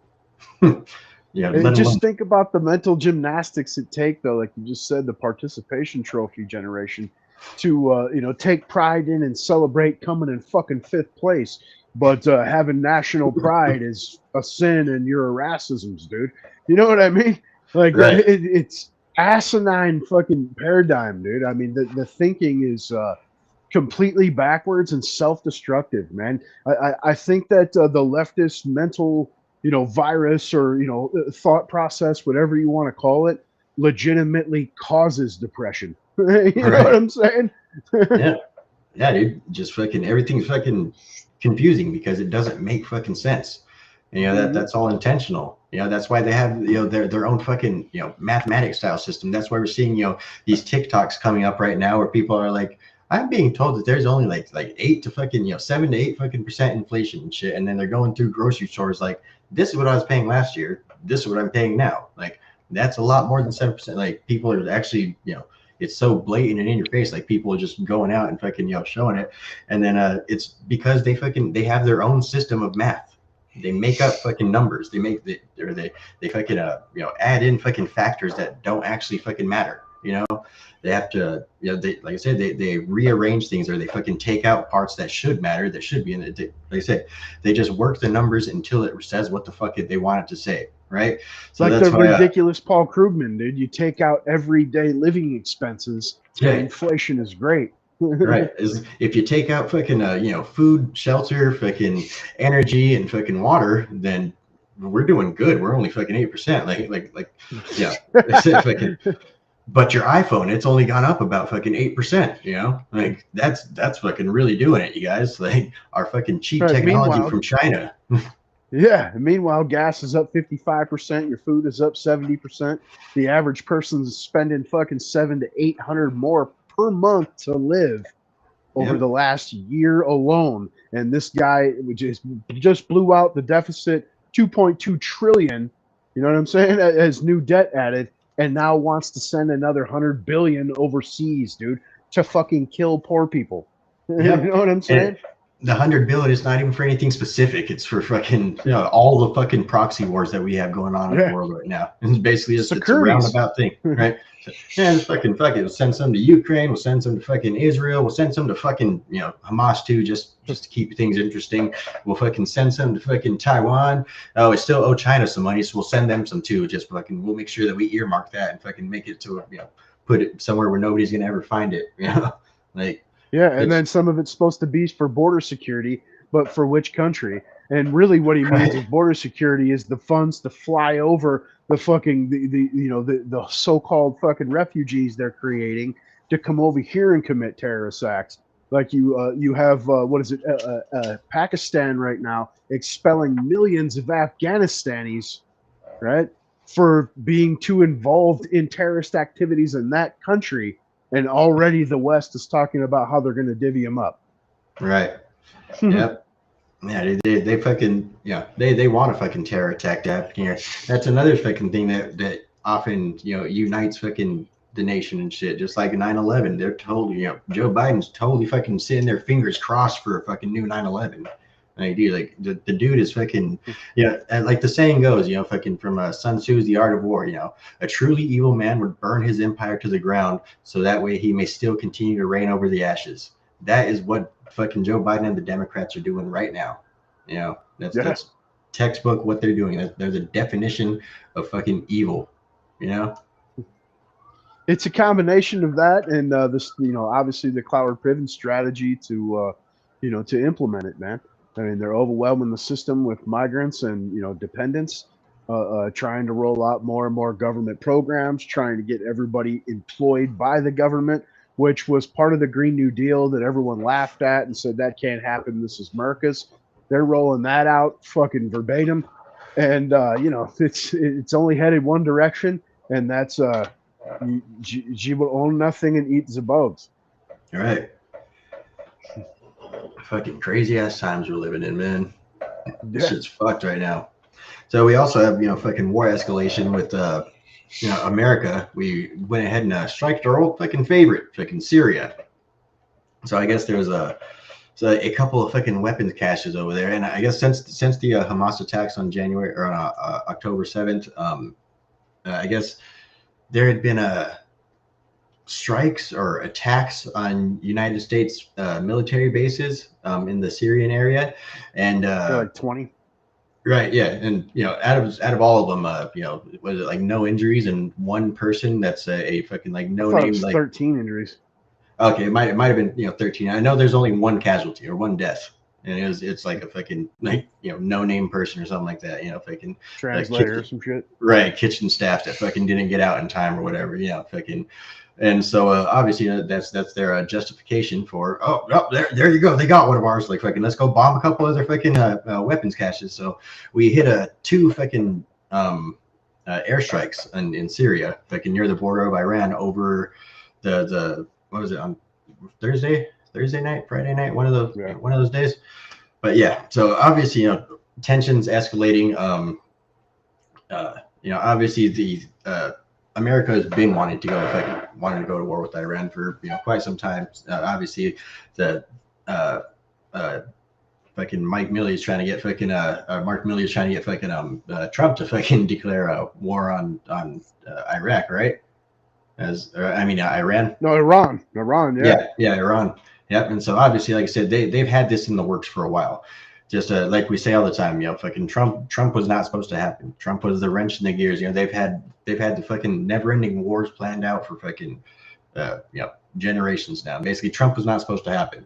Yeah, let Just alone think about the mental gymnastics it take, though, like you just said, the participation trophy generation, to take pride in and celebrate coming in fucking fifth place. But having national pride is a sin, and you're a racism, dude. You know what I mean? Like right. it's asinine fucking paradigm, dude. I mean, the thinking is completely backwards and self-destructive, man. I think that the leftist mental, virus, or thought process, whatever you want to call it, legitimately causes depression. You know what Right. I'm saying? Yeah. Yeah, dude. Just fucking everything's fucking confusing because it doesn't make fucking sense. And, that's all intentional. That's why they have their own fucking mathematics style system. That's why we're seeing these TikToks coming up right now where people are like, I'm being told that there's only like 8 to fucking 7 to 8 fucking percent inflation and shit, and then they're going through grocery stores like, this is what I was paying last year, this is what I'm paying now. Like, that's a lot more than 7%. Like, people are actually it's so blatant and in your face. Like, people are just going out and fucking showing it, and then it's because they have their own system of math. They make up fucking numbers. They fucking add in fucking factors that don't actually fucking matter. They have to, they, like I said, they rearrange things, or they fucking take out parts that should matter, that should be in it. Like I said, they just work the numbers until it says what the fuck they want it to say, right? So Like that's the why, ridiculous Paul Krugman, dude. You take out everyday living expenses, and inflation is great. right. If you take out fucking, food, shelter, fucking energy, and fucking water, then we're doing good. We're only fucking 8%. Yeah. Fucking, but your iPhone, it's only gone up about fucking 8%, like that's fucking really doing it, you guys. Like, our fucking cheap technology from China. Yeah. Meanwhile, gas is up 55%. Your food is up 70%. The average person's spending fucking 700 to 800 more per month to live over the last year alone. And this guy just blew out the deficit 2.2 trillion. You know what I'm saying? As new debt added. And now wants to send another 100 billion overseas, dude, to fucking kill poor people. Yep. You know what I'm saying? And the 100 billion is not even for anything specific. It's for fucking all the fucking proxy wars that we have going on in the world right now. And basically it's a roundabout thing, right? It's fucking we'll send some to Ukraine, we'll send some to fucking Israel, we'll send some to fucking Hamas too, just to keep things interesting. We'll fucking send some to fucking Taiwan. Oh, we still owe China some money, so we'll send them some too. Just fucking, we'll make sure that we earmark that and fucking make it to put it somewhere where nobody's gonna ever find it. Like, yeah, and then some of it's supposed to be for border security, but for which country? And really what he means is border security is the funds to fly over the fucking the so-called fucking refugees they're creating to come over here and commit terrorist acts. Like you have Pakistan right now expelling millions of Afghanistanis, right, for being too involved in terrorist activities in that country. And already the West is talking about how they're going to divvy them up. Right. Yep. Yeah, they fucking, they want a fucking terror attack to happen here. That's another fucking thing that often, unites fucking the nation and shit. Just like 9/11, they're totally, Joe Biden's totally fucking sitting their fingers crossed for a fucking new 9/11. Like, dude, like the dude is fucking, like the saying goes, fucking from Sun Tzu's The Art of War, a truly evil man would burn his empire to the ground so that way he may still continue to reign over the ashes. That is what fucking Joe Biden and the Democrats are doing right now. That's textbook what they're doing. They're the definition of fucking evil. It's a combination of that and this, obviously the Cloward Priven strategy to implement it, man. I mean, they're overwhelming the system with migrants and dependents, trying to roll out more and more government programs, trying to get everybody employed by the government, which was part of the Green New Deal that everyone laughed at and said that can't happen. This is Mercus. They're rolling that out fucking verbatim, and it's only headed one direction, and that's she will own nothing and eat the bugs. All right. Fucking crazy ass times we're living in, man. This shit's fucked right now. So we also have fucking war escalation with America. We went ahead and striked our old fucking favorite, fucking Syria. So I guess there's a couple of fucking weapons caches over there, and I guess since the Hamas attacks on January or October 7th, I guess there had been strikes or attacks on United States military bases in the Syrian area, and like 20. right, yeah, and out of all of them, was it like no injuries and one person that's a fucking like no I thought it name was like 13 injuries. Okay, it might have been 13. I know there's only one casualty or one death, and it's like a fucking like no name person or something like that. Fucking Translator or kitchen, some shit. right, kitchen staff that fucking didn't get out in time or whatever. Fucking, and so obviously that's their justification for there you go, they got one of ours, like fucking let's go bomb a couple other fucking weapons caches. So we hit two fucking airstrikes in Syria, fucking near the border of Iran over the what was it on Thursday night, Friday night, one of those days. But yeah, so obviously tensions escalating. Obviously the America has been wanting to go to war with Iran for quite some time. Obviously the fucking Mike Milley is trying to get fucking Mark Milley is trying to get fucking Trump to fucking declare a war on Iraq, right? Iran. No, Iran. Yeah, Iran. Yep. And so obviously, like I said, they've had this in the works for a while. Just like we say all the time, fucking Trump was not supposed to happen. Trump was the wrench in the gears. They've had the fucking never-ending wars planned out for fucking generations now. Basically, Trump was not supposed to happen.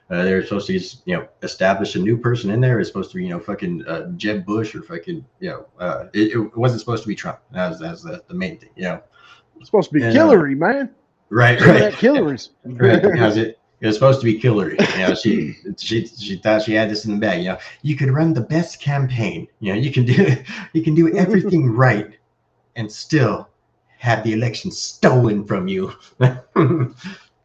They're supposed to just establish a new person in there. It's supposed to be fucking Jeb Bush or fucking it wasn't supposed to be Trump. That was the main thing. It's supposed to be Hillary, man. Right. Hillary's. Right. It was supposed to be Hillary. She thought she had this in the bag. You could run the best campaign. You can do everything right, and still have the election stolen from you.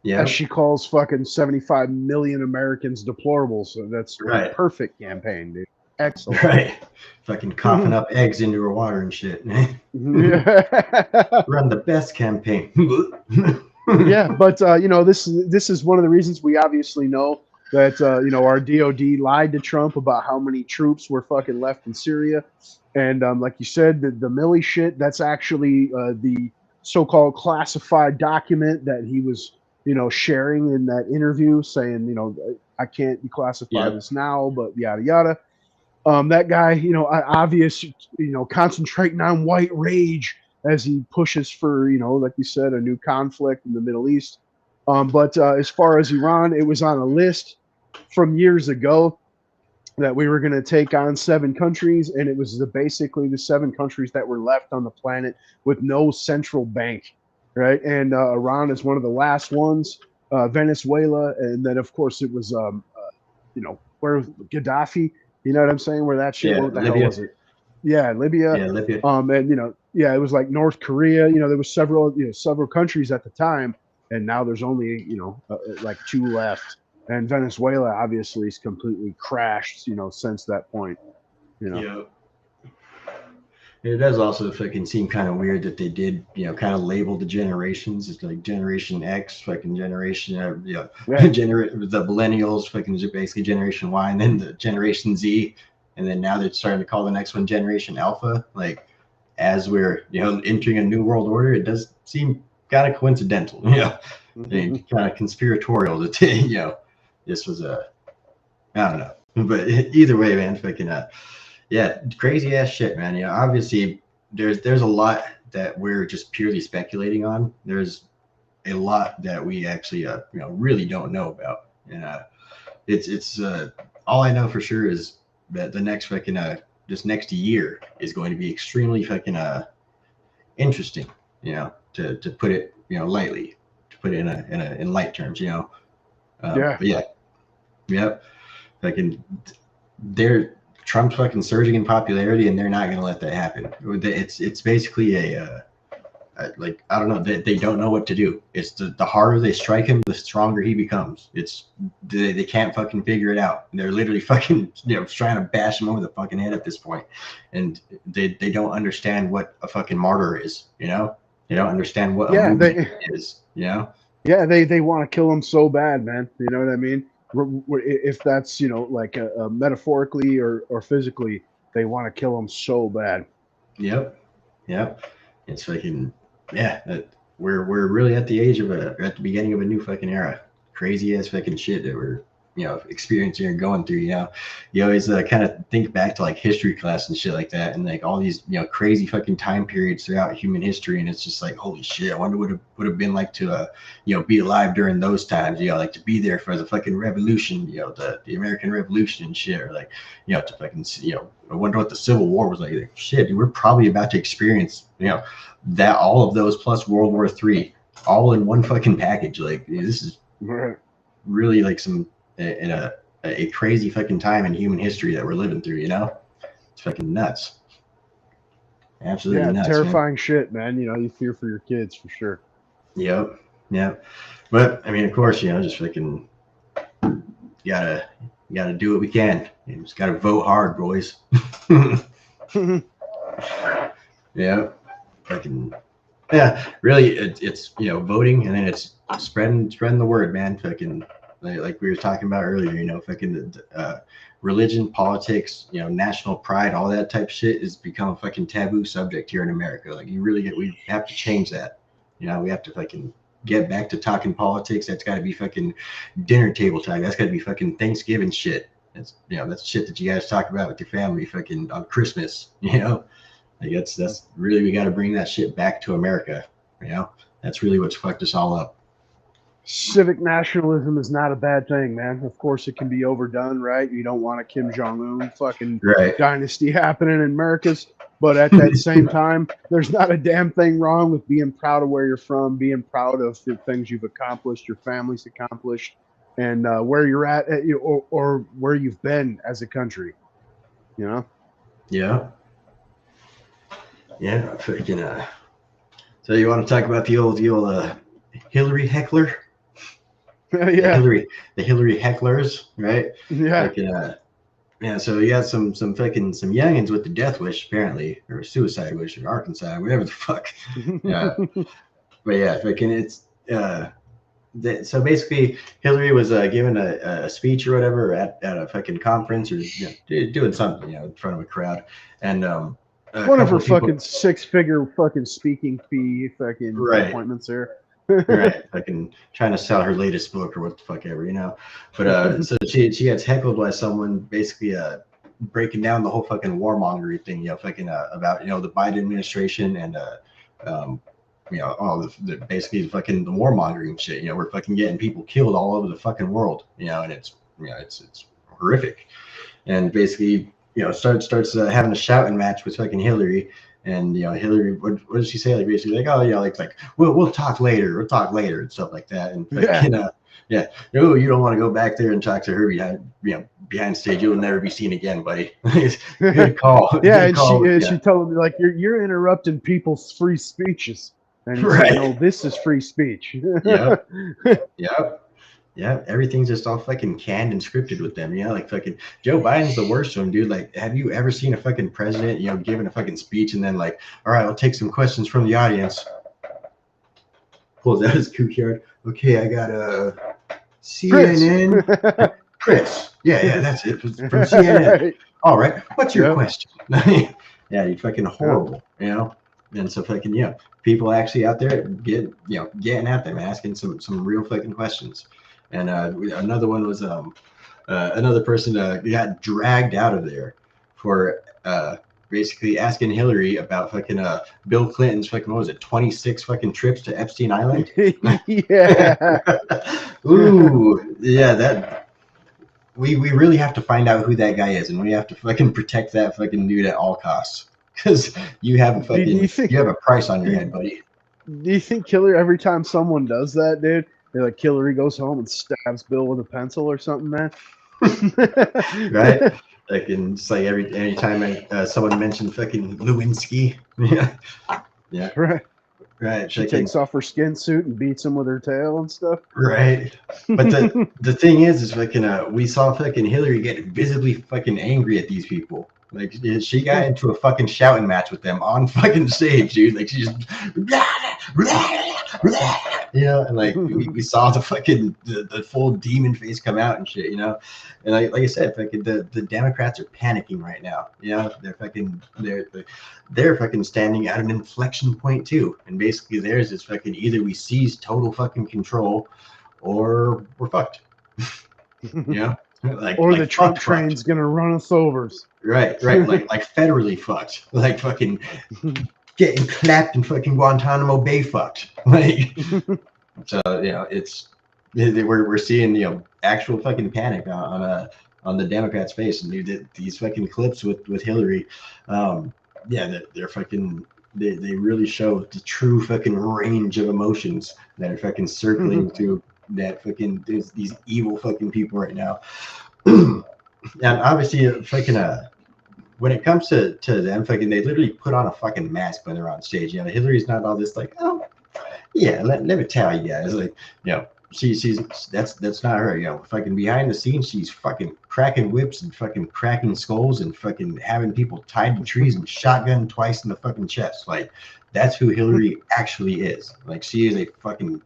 As she calls fucking 75 million Americans deplorables. So that's a perfect campaign, dude. Excellent. Right. Fucking coughing up eggs into her water and shit. Run the best campaign. Yeah, but this is one of the reasons we obviously know that our DOD lied to Trump about how many troops were fucking left in Syria, and like you said, the Milley shit, that's actually the so-called classified document that he was sharing in that interview, saying I can't declassify this now, but yada yada. That guy, obvious, concentrating on white rage as he pushes for, like you said, a new conflict in the Middle East. But as far as Iran, it was on a list from years ago that we were going to take on 7 countries, and it was basically the 7 countries that were left on the planet with no central bank, right? And Iran is one of the last ones, Venezuela, and then of course it was, where Gaddafi. You know what I'm saying? Where that shit? What the hell was it? Yeah, Libya. Yeah, Libya. And it was like North Korea. There was several countries at the time, and now there's only like 2 left. And Venezuela obviously is completely crashed. Since that point. Yeah. It does also fucking seem kind of weird that they did, kind of label the generations. It's like Generation X, fucking Generation, the millennials, fucking basically Generation Y, and then the Generation Z, and then now they're starting to call the next one Generation Alpha. Like, as we're entering a new world order, it does seem kind of coincidental, and kind of conspiratorial that this was I don't know, but either way, man, fucking yeah, crazy ass shit, man. Obviously there's a lot that we're just purely speculating on. There's a lot that we actually really don't know about, and it's all I know for sure is that the next fucking this next year is going to be extremely fucking interesting, to put it lightly, to put it in light terms, But yeah, yep, fucking Trump's fucking surging in popularity, and they're not going to let that happen. It's basically like, I don't know, they don't know what to do. It's the harder they strike him, the stronger he becomes. They can't fucking figure it out. They're literally fucking trying to bash him over the fucking head at this point, and they don't understand what a fucking martyr is. They don't understand what a movement is. Yeah, they want to kill him so bad, man. You know what I mean? If that's like a metaphorically or physically, they want to kill him so bad. Yep. Yep. It's fucking yeah. We're really at the age of at the beginning of a new fucking era. Crazy ass fucking shit that we're experiencing or going through. You always kind of think back to like history class and shit like that, and like all these crazy fucking time periods throughout human history, and it's just like holy shit. I wonder what it would have been like to be alive during those times. Like to be there for the fucking revolution. The American Revolution and shit, or like to fucking I wonder what the Civil War was like. Shit, dude, we're probably about to experience, that all of those plus World War III, all in one fucking package. Like this is really like some in a crazy fucking time in human history that we're living through. It's fucking nuts. Absolutely nuts. Terrifying Man. shit, man. You fear for your kids for sure. Yep. Yep. But I mean, of course, just fucking gotta do what we can. You just gotta vote hard, boys. Yeah. Fucking yeah. Really, it's voting, and then it's spreading the word, man. Fucking like we were talking about earlier. Fucking religion, politics, national pride, all that type of shit has become a fucking taboo subject here in America. Like we have to change that. We have to fucking get back to talking politics. That's got to be fucking dinner table time. That's got to be fucking Thanksgiving shit. That's that's shit that you guys talk about with your family fucking on Christmas. Like that's really, we got to bring that shit back to America. That's really what's fucked us all up. Civic nationalism is not a bad thing, man. Of course, it can be overdone, right? You don't want a Kim Jong-un fucking dynasty happening in Americas. But at that same time, there's not a damn thing wrong with being proud of where you're from, being proud of the things you've accomplished, your family's accomplished, and where you're at or where you've been as a country. Yeah. Yeah. Freaking. So you want to talk about the old Hillary heckler? Yeah. The Hillary hecklers, right? Yeah. Like, yeah, so you got some youngins with the death wish apparently, or suicide wish, or Arkansas, whatever the fuck. But yeah, fucking it's so basically Hillary was giving a speech or whatever at a fucking conference, or doing something in front of a crowd, and one of her fucking 6-figure fucking speaking fee fucking appointments there. Right, fucking trying to sell her latest book or what the fuck ever, But so she gets heckled by someone basically breaking down the whole fucking warmongering thing, fucking about the Biden administration and all the basically fucking the warmongering shit. We're fucking getting people killed all over the fucking world, and it's it's horrific, and basically starts having a shouting match with fucking Hillary. And Hillary, what did she say? Like basically, like, oh yeah, like we'll talk later, and stuff like that. And no, you don't want to go back there and talk to her behind stage. You'll never be seen again, buddy. Good call. Yeah, Good call. She told me like you're interrupting people's free speeches, and no, this is free speech. Yeah, everything's just all fucking canned and scripted with them. Like fucking Joe Biden's the worst of them, dude. Like, have you ever seen a fucking president, giving a fucking speech and then like, all right, I'll take some questions from the audience. Pulls out his kook yard. Okay, I got a CNN. Chris. Yeah, that's it. From CNN. All right, what's your question? Yeah, you're fucking horrible, And so fucking people actually out there getting at them, asking some real fucking questions. And another one was another person got dragged out of there for basically asking Hillary about fucking Bill Clinton's fucking, what was it, 26 fucking trips to Epstein Island? Yeah. Ooh, yeah, that we really have to find out who that guy is, and we have to fucking protect that fucking dude at all costs, because you have a fucking you have a price on your head, buddy. Do you think Hillary, every time someone does that, dude, they're like, Hillary goes home and stabs Bill with a pencil or something, man? Right? Like, and it's like anytime someone mentioned fucking Lewinsky. Yeah. Right. She takes off her skin suit and beats him with her tail and stuff. Right. But the thing is fucking we saw fucking Hillary get visibly fucking angry at these people. Like she got into a fucking shouting match with them on fucking stage, dude. Like she just, you know, and like we saw the fucking the full demon face come out and shit, you know. And like I said, fucking the Democrats are panicking right now. You know, they're fucking standing at an inflection point too. And basically theirs is fucking either we seize total fucking control or we're fucked. You know? Or the Trump train's gonna run us over. Right, like federally fucked, like fucking getting clapped in fucking Guantanamo Bay fucked. Like, so you know, we're seeing, you know, actual fucking panic on the Democrats' face, and dude, these fucking clips with Hillary, yeah, they're fucking. They really show the true fucking range of emotions that are fucking circling through that fucking these evil fucking people right now. And obviously fucking when it comes to them fucking, they literally put on a fucking mask when they're on stage. You know, Hillary's not all this like, oh yeah, let me tell you guys, like, you know, she's that's not her. You know, fucking behind the scenes, she's fucking cracking whips and fucking cracking skulls and fucking having people tied to trees and shotgun twice in the fucking chest. Like, that's who Hillary actually is. Like, she is a fucking,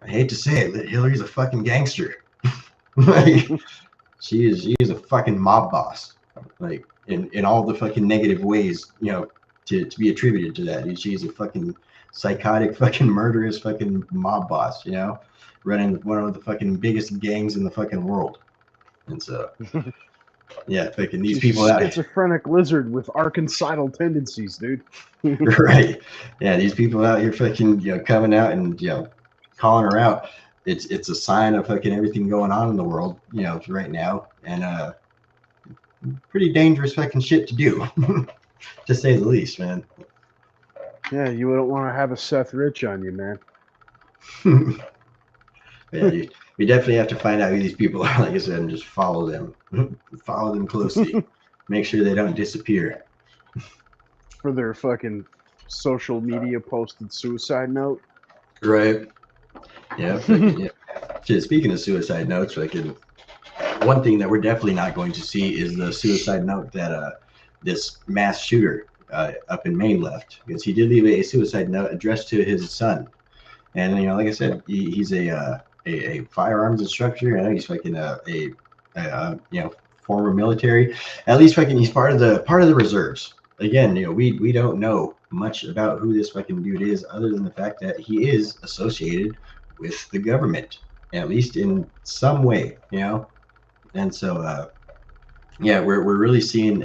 I hate to say it, but Hillary's a fucking gangster. Like, she is a fucking mob boss, like in all the fucking negative ways, you know, to be attributed to that. She's a fucking psychotic, fucking murderous, fucking mob boss, you know, running one of the fucking biggest gangs in the fucking world. And so, yeah, fucking these people out, schizophrenic lizard with arkancidal tendencies, dude. Right? Yeah, these people out here fucking, you know, coming out and, you know, calling her out. It's a sign of fucking everything going on in the world, you know, right now, and pretty dangerous fucking shit to do, to say the least, man. Yeah, you wouldn't want to have a Seth Rich on you, man. Yeah, we definitely have to find out who these people are, like I said, and just follow them, follow them closely, make sure they don't disappear. For their fucking social media posted suicide note. Right. Yeah. Fucking, yeah. Shit, speaking of suicide notes, fucking one thing that we're definitely not going to see is the suicide note that this mass shooter up in Maine left, because he did leave a suicide note addressed to his son. And, you know, like I said, he's a firearms instructor. I know he's fucking a you know, former military. At least fucking he's part of the reserves. Again, you know, we don't know much about who this fucking dude is, other than the fact that he is associated with the government, at least in some way, you know. And so yeah, we're really seeing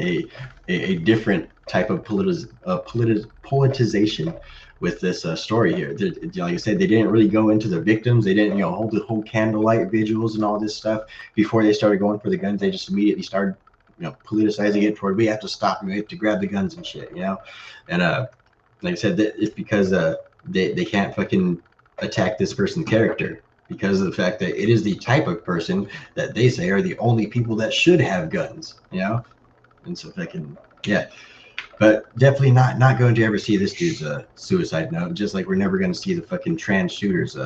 a different type of politicization with this story here. Like I said, they didn't really go into the victims. They didn't, you know, hold the whole candlelight vigils and all this stuff before they started going for the guns. They just immediately started, you know, politicizing it toward, we have to stop him, we have to grab the guns and shit, you know. And like I said, it's because they can't fucking attack this person's character, because of the fact that it is the type of person that they say are the only people that should have guns, you know. And so fucking, yeah. But definitely not going to ever see this dude's suicide note, just like we're never going to see the fucking trans shooter's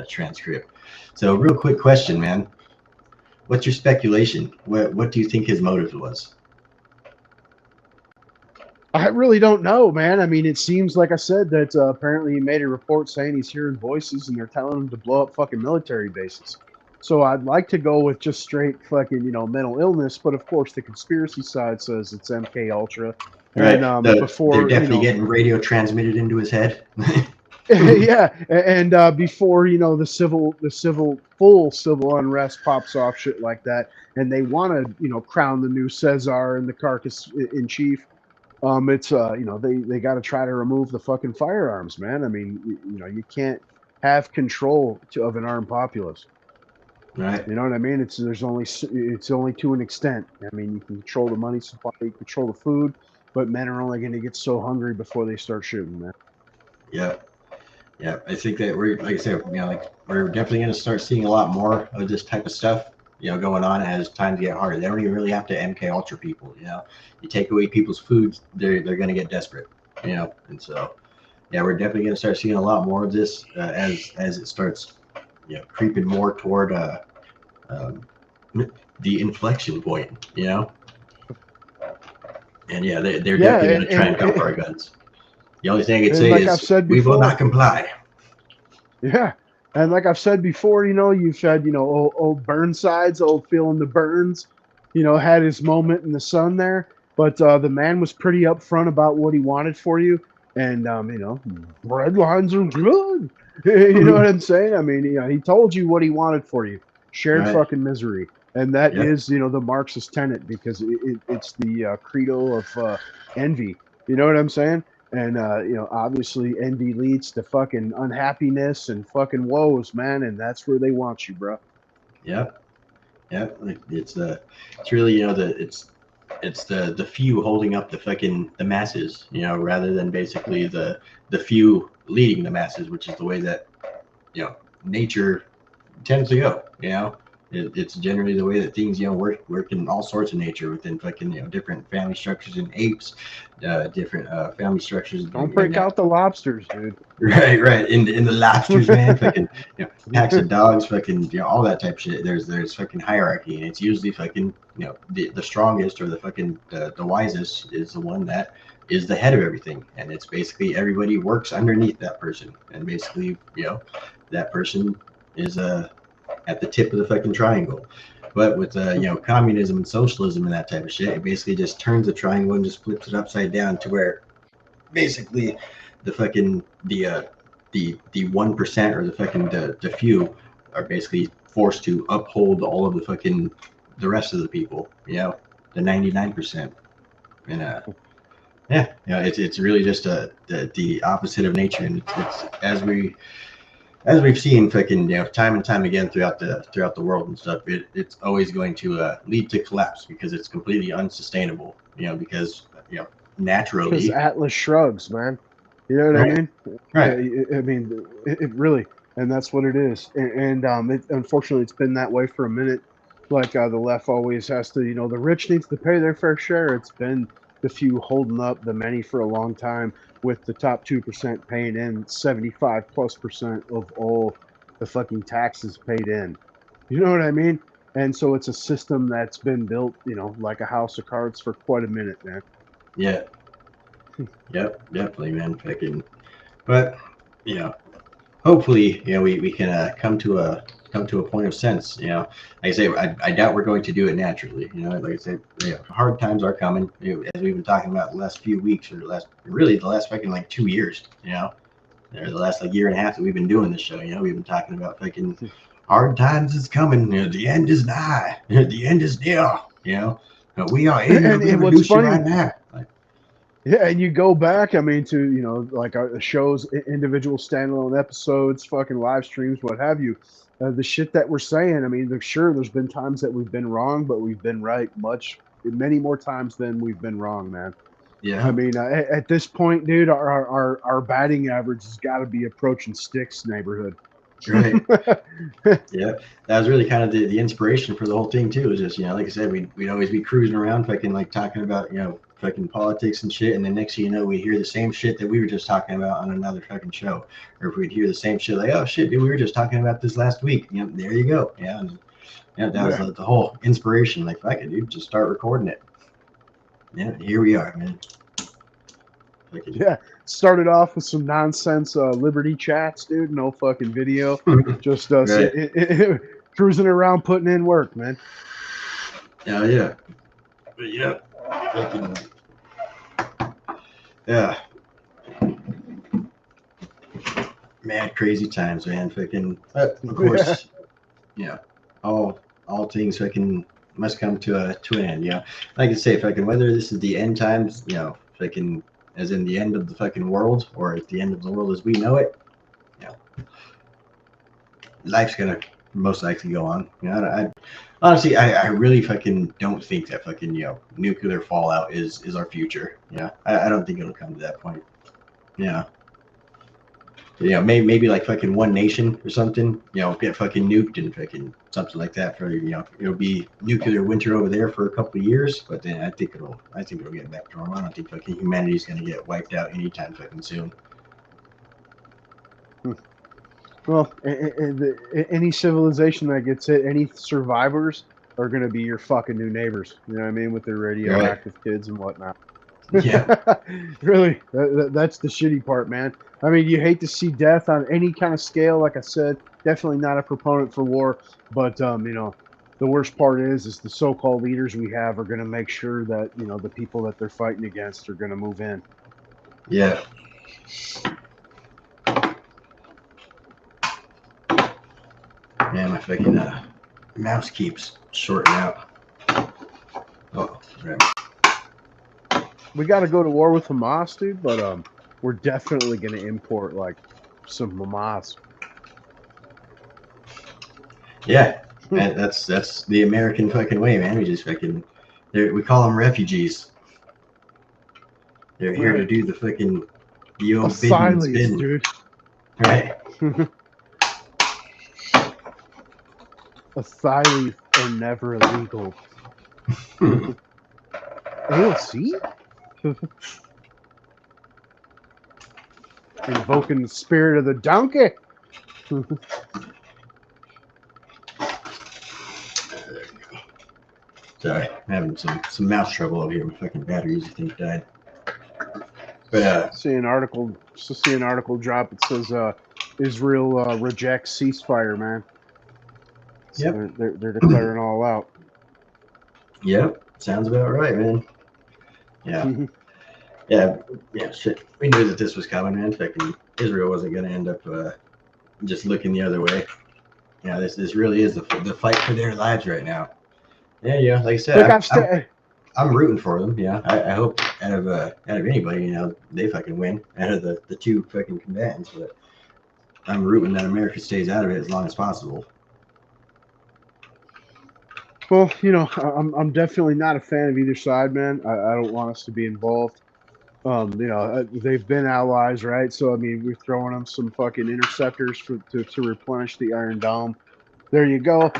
transcript. So real quick question, man. What's your speculation? What do you think his motive was? I really don't know, man. I mean, it seems like I said that apparently he made a report saying he's hearing voices and they're telling him to blow up fucking military bases. So I'd like to go with just straight fucking, you know, mental illness, but of course the conspiracy side says it's MK Ultra. Right. And before they're definitely getting radio transmitted into his head. Yeah, and before, you know, the full civil unrest pops off, shit like that, and they want to, you know, crown the new Caesar and the carcass in chief. It's you know, they got to try to remove the fucking firearms, man. I mean, you know, you can't have control of an armed populace. Right. You know what I mean? It's only to an extent. I mean, you can control the money supply, you control the food, but men are only going to get so hungry before they start shooting, man. Yeah. Yeah, I think that we're, like I said, you know, like we're definitely going to start seeing a lot more of this type of stuff, you know, going on as times get harder. They don't even really have to MK Ultra people, you know. You take away people's food, they're going to get desperate, you know. And so, yeah, we're definitely going to start seeing a lot more of this as it starts, you know, creeping more toward the inflection point, you know. And yeah, they're Yeah, definitely going to try and come for our guns. The only thing I could and say like I've is said we will not before, comply. yeah, and like I've said before, you've had old Burnsides, old feeling the burns, had his moment in the sun there, but the man was pretty upfront about what he wanted for you, and bread lines are good. You know what I'm saying? I mean, he told you what he wanted for you, shared Right. fucking misery, and that Yep. is the Marxist tenet because it's the credo of envy. You know what I'm saying? And obviously envy leads to fucking unhappiness and fucking woes, man, and that's where they want you, bro. Yep. Yep. Like, it's really, it's the few holding up the masses, rather than basically the few leading the masses, which is the way that, nature tends to go. It's generally the way that things work in all sorts of nature within fucking different family structures in apes, different family structures Don't break out the lobsters, dude. right in the lobsters, man. Fucking packs of dogs, fucking all that type of shit. There's fucking hierarchy, and it's usually fucking the strongest or the fucking the wisest is the one that is the head of everything, and it's basically everybody works underneath that person, and basically that person is at the tip of the fucking triangle. But with communism and socialism and that type of shit, it basically just turns the triangle and just flips it upside down to where basically the fucking the 1% or the fucking the few are basically forced to uphold all of the rest of the people, the 99%. And yeah, it's really just the opposite of nature, and it's as we've seen fucking time and time again throughout the world and stuff. It's always going to lead to collapse because it's completely unsustainable. Because Because naturally. Atlas shrugs, man. You know what I Right. mean? Right. I mean, it really, and that's what it is. Unfortunately, it's been that way for a minute. Like the left always has to, the rich needs to pay their fair share. It's been the few holding up the many for a long time, with the top 2% paying in 75+% of all the fucking taxes paid in. You know what I mean? And so it's a system that's been built, like a house of cards for quite a minute, man. Yeah. Yep. Definitely, man. Fucking. But you know, hopefully, we can come to a point of sense. Like I say, I doubt we're going to do it naturally. Like I said, hard times are coming. As we've been talking about the last few weeks, or the last fucking like 2 years. Or the last like year and a half that we've been doing this show. We've been talking about fucking hard times is coming. The end is nigh. The end is near. We are in the And what's revolution right funny, now. Like, yeah, and you go back, I mean, to like our shows, individual standalone episodes, fucking live streams, what have you. The shit that we're saying, I mean, sure, there's been times that we've been wrong, but we've been right many more times than we've been wrong, man. I yeah. mean, at this point, dude, our batting average has got to be approaching Sticks neighborhood. Right. Yeah, that was really kind of the inspiration for the whole thing too. Is just like I said, we'd always be cruising around, fucking like talking about fucking politics and shit, and then next thing you know, we hear the same shit that we were just talking about on another fucking show, or if we'd hear the same shit like, oh shit, dude, we were just talking about this last week. There you go. Yeah, and that was Yeah. the whole inspiration. Like, fuck it, dude, just start recording it. Yeah, here we are, man. Fucking Yeah, started off with some nonsense Liberty chats, dude. No fucking video, just us right. cruising around, putting in work, man. Oh yeah, but yeah, fucking yeah. Mad crazy times, man. Fucking, of Yeah. course, yeah, all things fucking must come to an end. Like I say, fucking whether this is the end times, fucking as in the end of the fucking world, or at the end of the world as we know it, you know, life's gonna most likely go on. Honestly, I really fucking don't think that fucking nuclear fallout is our future. I don't think it'll come to that point. Yeah. Maybe like fucking one nation or something, get fucking nuked and fucking something like that for, it'll be nuclear winter over there for a couple of years, but then I think it'll get back to normal. I don't think fucking humanity's gonna get wiped out anytime fucking soon. Well, any civilization that gets hit, any survivors are going to be your fucking new neighbors. You know what I mean? With their Right. radioactive kids and whatnot. Yeah. Really, that's the shitty part, man. I mean, you hate to see death on any kind of scale. Like I said, definitely not a proponent for war, but the worst part is the so-called leaders we have are going to make sure that the people that they're fighting against are going to move in. Yeah. Man, my fucking mouse keeps shorting out. Oh, right. We got to go to war with Hamas, dude, but we're definitely going to import like some Hamas. Yeah, man, that's the American fucking way, man. We just fucking we call them refugees. They're here to Right. do the old bidding and Asylees, spinning, dude. right? Asylees are never illegal. AOC? Invoking the spirit of the donkey. Sorry, I'm having some mouse trouble over here. My fucking batteries, I think, died. But See an article drop. It says Israel rejects ceasefire, man. So yep, they're declaring all out. yep, sounds about right, man. Yeah, yeah. Shit, we knew that this was coming, man. Fucking Israel wasn't gonna end up just looking the other way. Yeah, this really is the fight for their lives right now. Yeah, like I said, Look, I'm rooting for them. Yeah, I hope out of anybody, they fucking win out of the two fucking combatants. But I'm rooting that America stays out of it as long as possible. well, I'm definitely not a fan of either side, man. I don't want us to be involved. They've been allies, right? So I mean, we're throwing them some fucking interceptors to replenish the Iron Dome. There you go.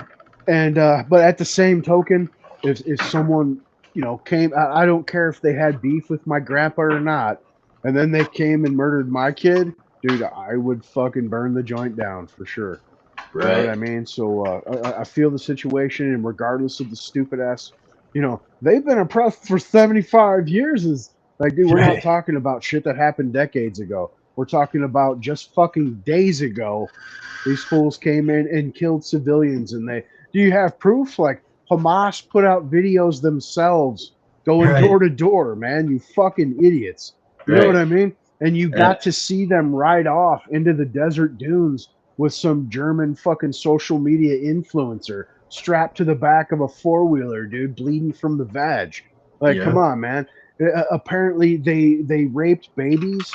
And but at the same token, if someone came, I don't care if they had beef with my grandpa or not, and then they came and murdered my kid, dude, I would fucking burn the joint down for sure. You know what I Right. mean? So I feel the situation, and regardless of the stupid ass, they've been oppressed for 75 years. Is like, dude, we're not Right. talking about shit that happened decades ago. We're talking about just fucking days ago. These fools came in and killed civilians, and do you have proof? Like Hamas put out videos themselves going door Right. to door, man. You fucking idiots. You know what Right. I mean? And you Uh, got to see them ride off into the desert dunes with some German fucking social media influencer strapped to the back of a four-wheeler, dude, bleeding from the vag. Like, come yeah. on, man. Apparently, they raped babies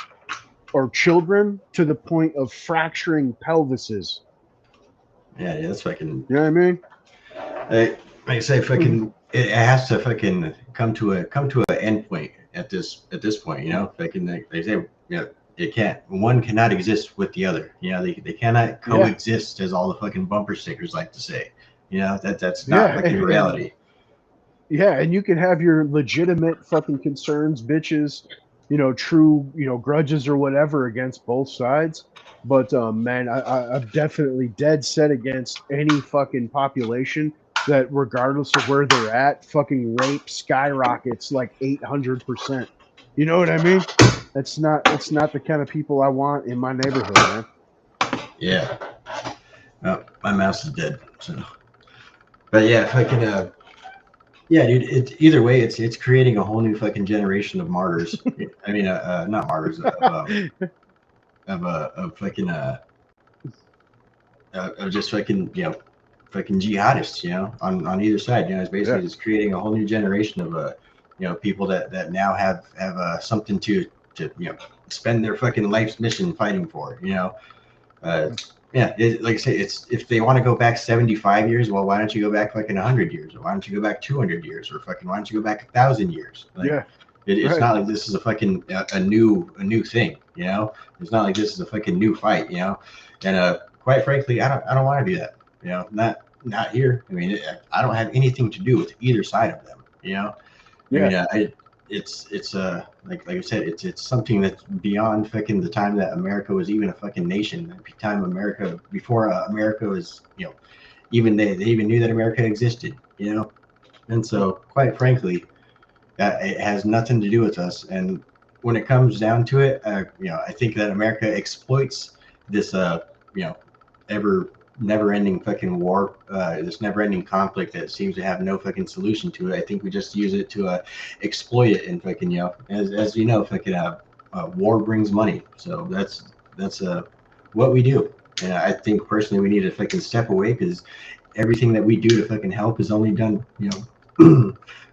or children to the point of fracturing pelvises. Yeah. That's fucking. You know what I mean? Like I say, fucking. It has to fucking come to an end point at this point. Fucking they say, it can't. One cannot exist with the other. They cannot Yeah. coexist, as all the fucking bumper stickers like to say. That's not Yeah. fucking reality. Yeah, and you can have your legitimate fucking concerns, bitches, true, grudges or whatever against both sides. But man, I'm definitely dead set against any fucking population that, regardless of where they're at, fucking rape skyrockets like 800%. You know what I mean? It's not the kind of people I want in my neighborhood, man. Yeah. Oh, my mouse is dead. So, but yeah, fucking yeah, dude. Either way, it's creating a whole new fucking generation of martyrs. I mean, not martyrs of fucking of just fucking fucking jihadists. On either side. It's basically Yeah. just creating a whole new generation of people that now have something to spend their fucking life's mission fighting for. Uh, yeah, like I say, it's if they want to go back 75 years, well, why don't you go back fucking 100 years, or why don't you go back 200 years, or fucking why don't you go back 1,000 years? Like, Yeah. it's Right. not like this is a fucking a new thing. It's not like this is a fucking new fight. And quite frankly, I don't want to do that. Not here. I mean, I don't have anything to do with either side of them. I Yeah. mean, it's like I said, it's something that's beyond fucking the time that America was even a fucking nation. The time America before America was even they even knew that America existed. And so quite frankly, It has nothing to do with us. And when it comes down to it, I think that America exploits this, ever never-ending fucking war, this never-ending conflict that seems to have no fucking solution to it. I think we just use it to exploit it, and fucking, as you know, fucking, war brings money. So that's what we do. And I think personally we need to fucking step away, because everything that we do to fucking help is only done,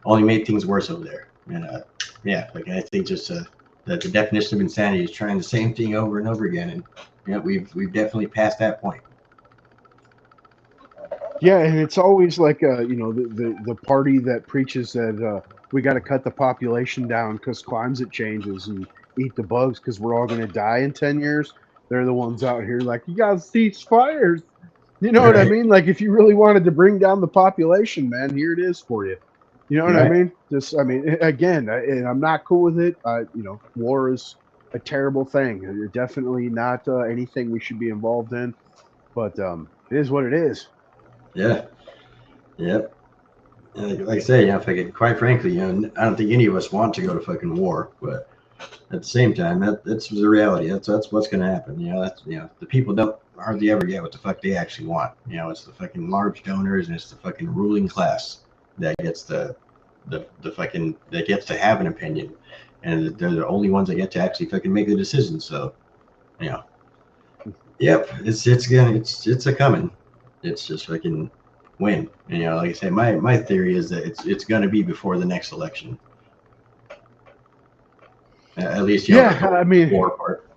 only made things worse over there. And yeah, like I think just that the definition of insanity is trying the same thing over and over again. And we've definitely passed that point. Yeah, and it's always like the party that preaches that we got to cut the population down because climate changes and eat the bugs because we're all going to die in 10 years. They're the ones out here like you got to cease fires. You know what I Right, mean? Like if you really wanted to bring down the population, man, here it is for you. You know what I right. mean? Just I mean, again, and I'm not cool with it. War is a terrible thing. Definitely not anything we should be involved in. But it is what it is. Yeah, yep. Like I say, fucking, quite frankly, I don't think any of us want to go to fucking war, but at the same time, that's the reality. That's what's gonna happen. That's the people don't hardly ever get what the fuck they actually want. It's the fucking large donors, and it's the fucking ruling class that gets the fucking that gets to have an opinion, and they're the only ones that get to actually fucking make the decision. So, you know, yep, it's a coming. It's just fucking when. And, like I say, my theory is that it's gonna be before the next election. At least the Yeah, I whole mean, war part.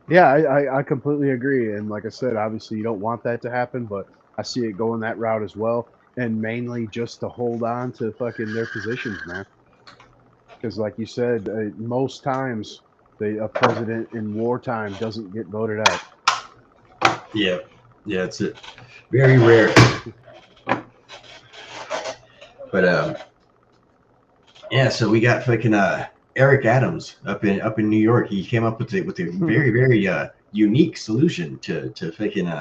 yeah, I completely agree. And like I said, obviously you don't want that to happen, but I see it going that route as well. And mainly just to hold on to fucking their positions, man. Because like you said, most times a president in wartime doesn't get voted out. Yeah, yeah, it's it. Very rare. But yeah. So we got fucking Eric Adams up in New York. He came up with a very very unique solution to fucking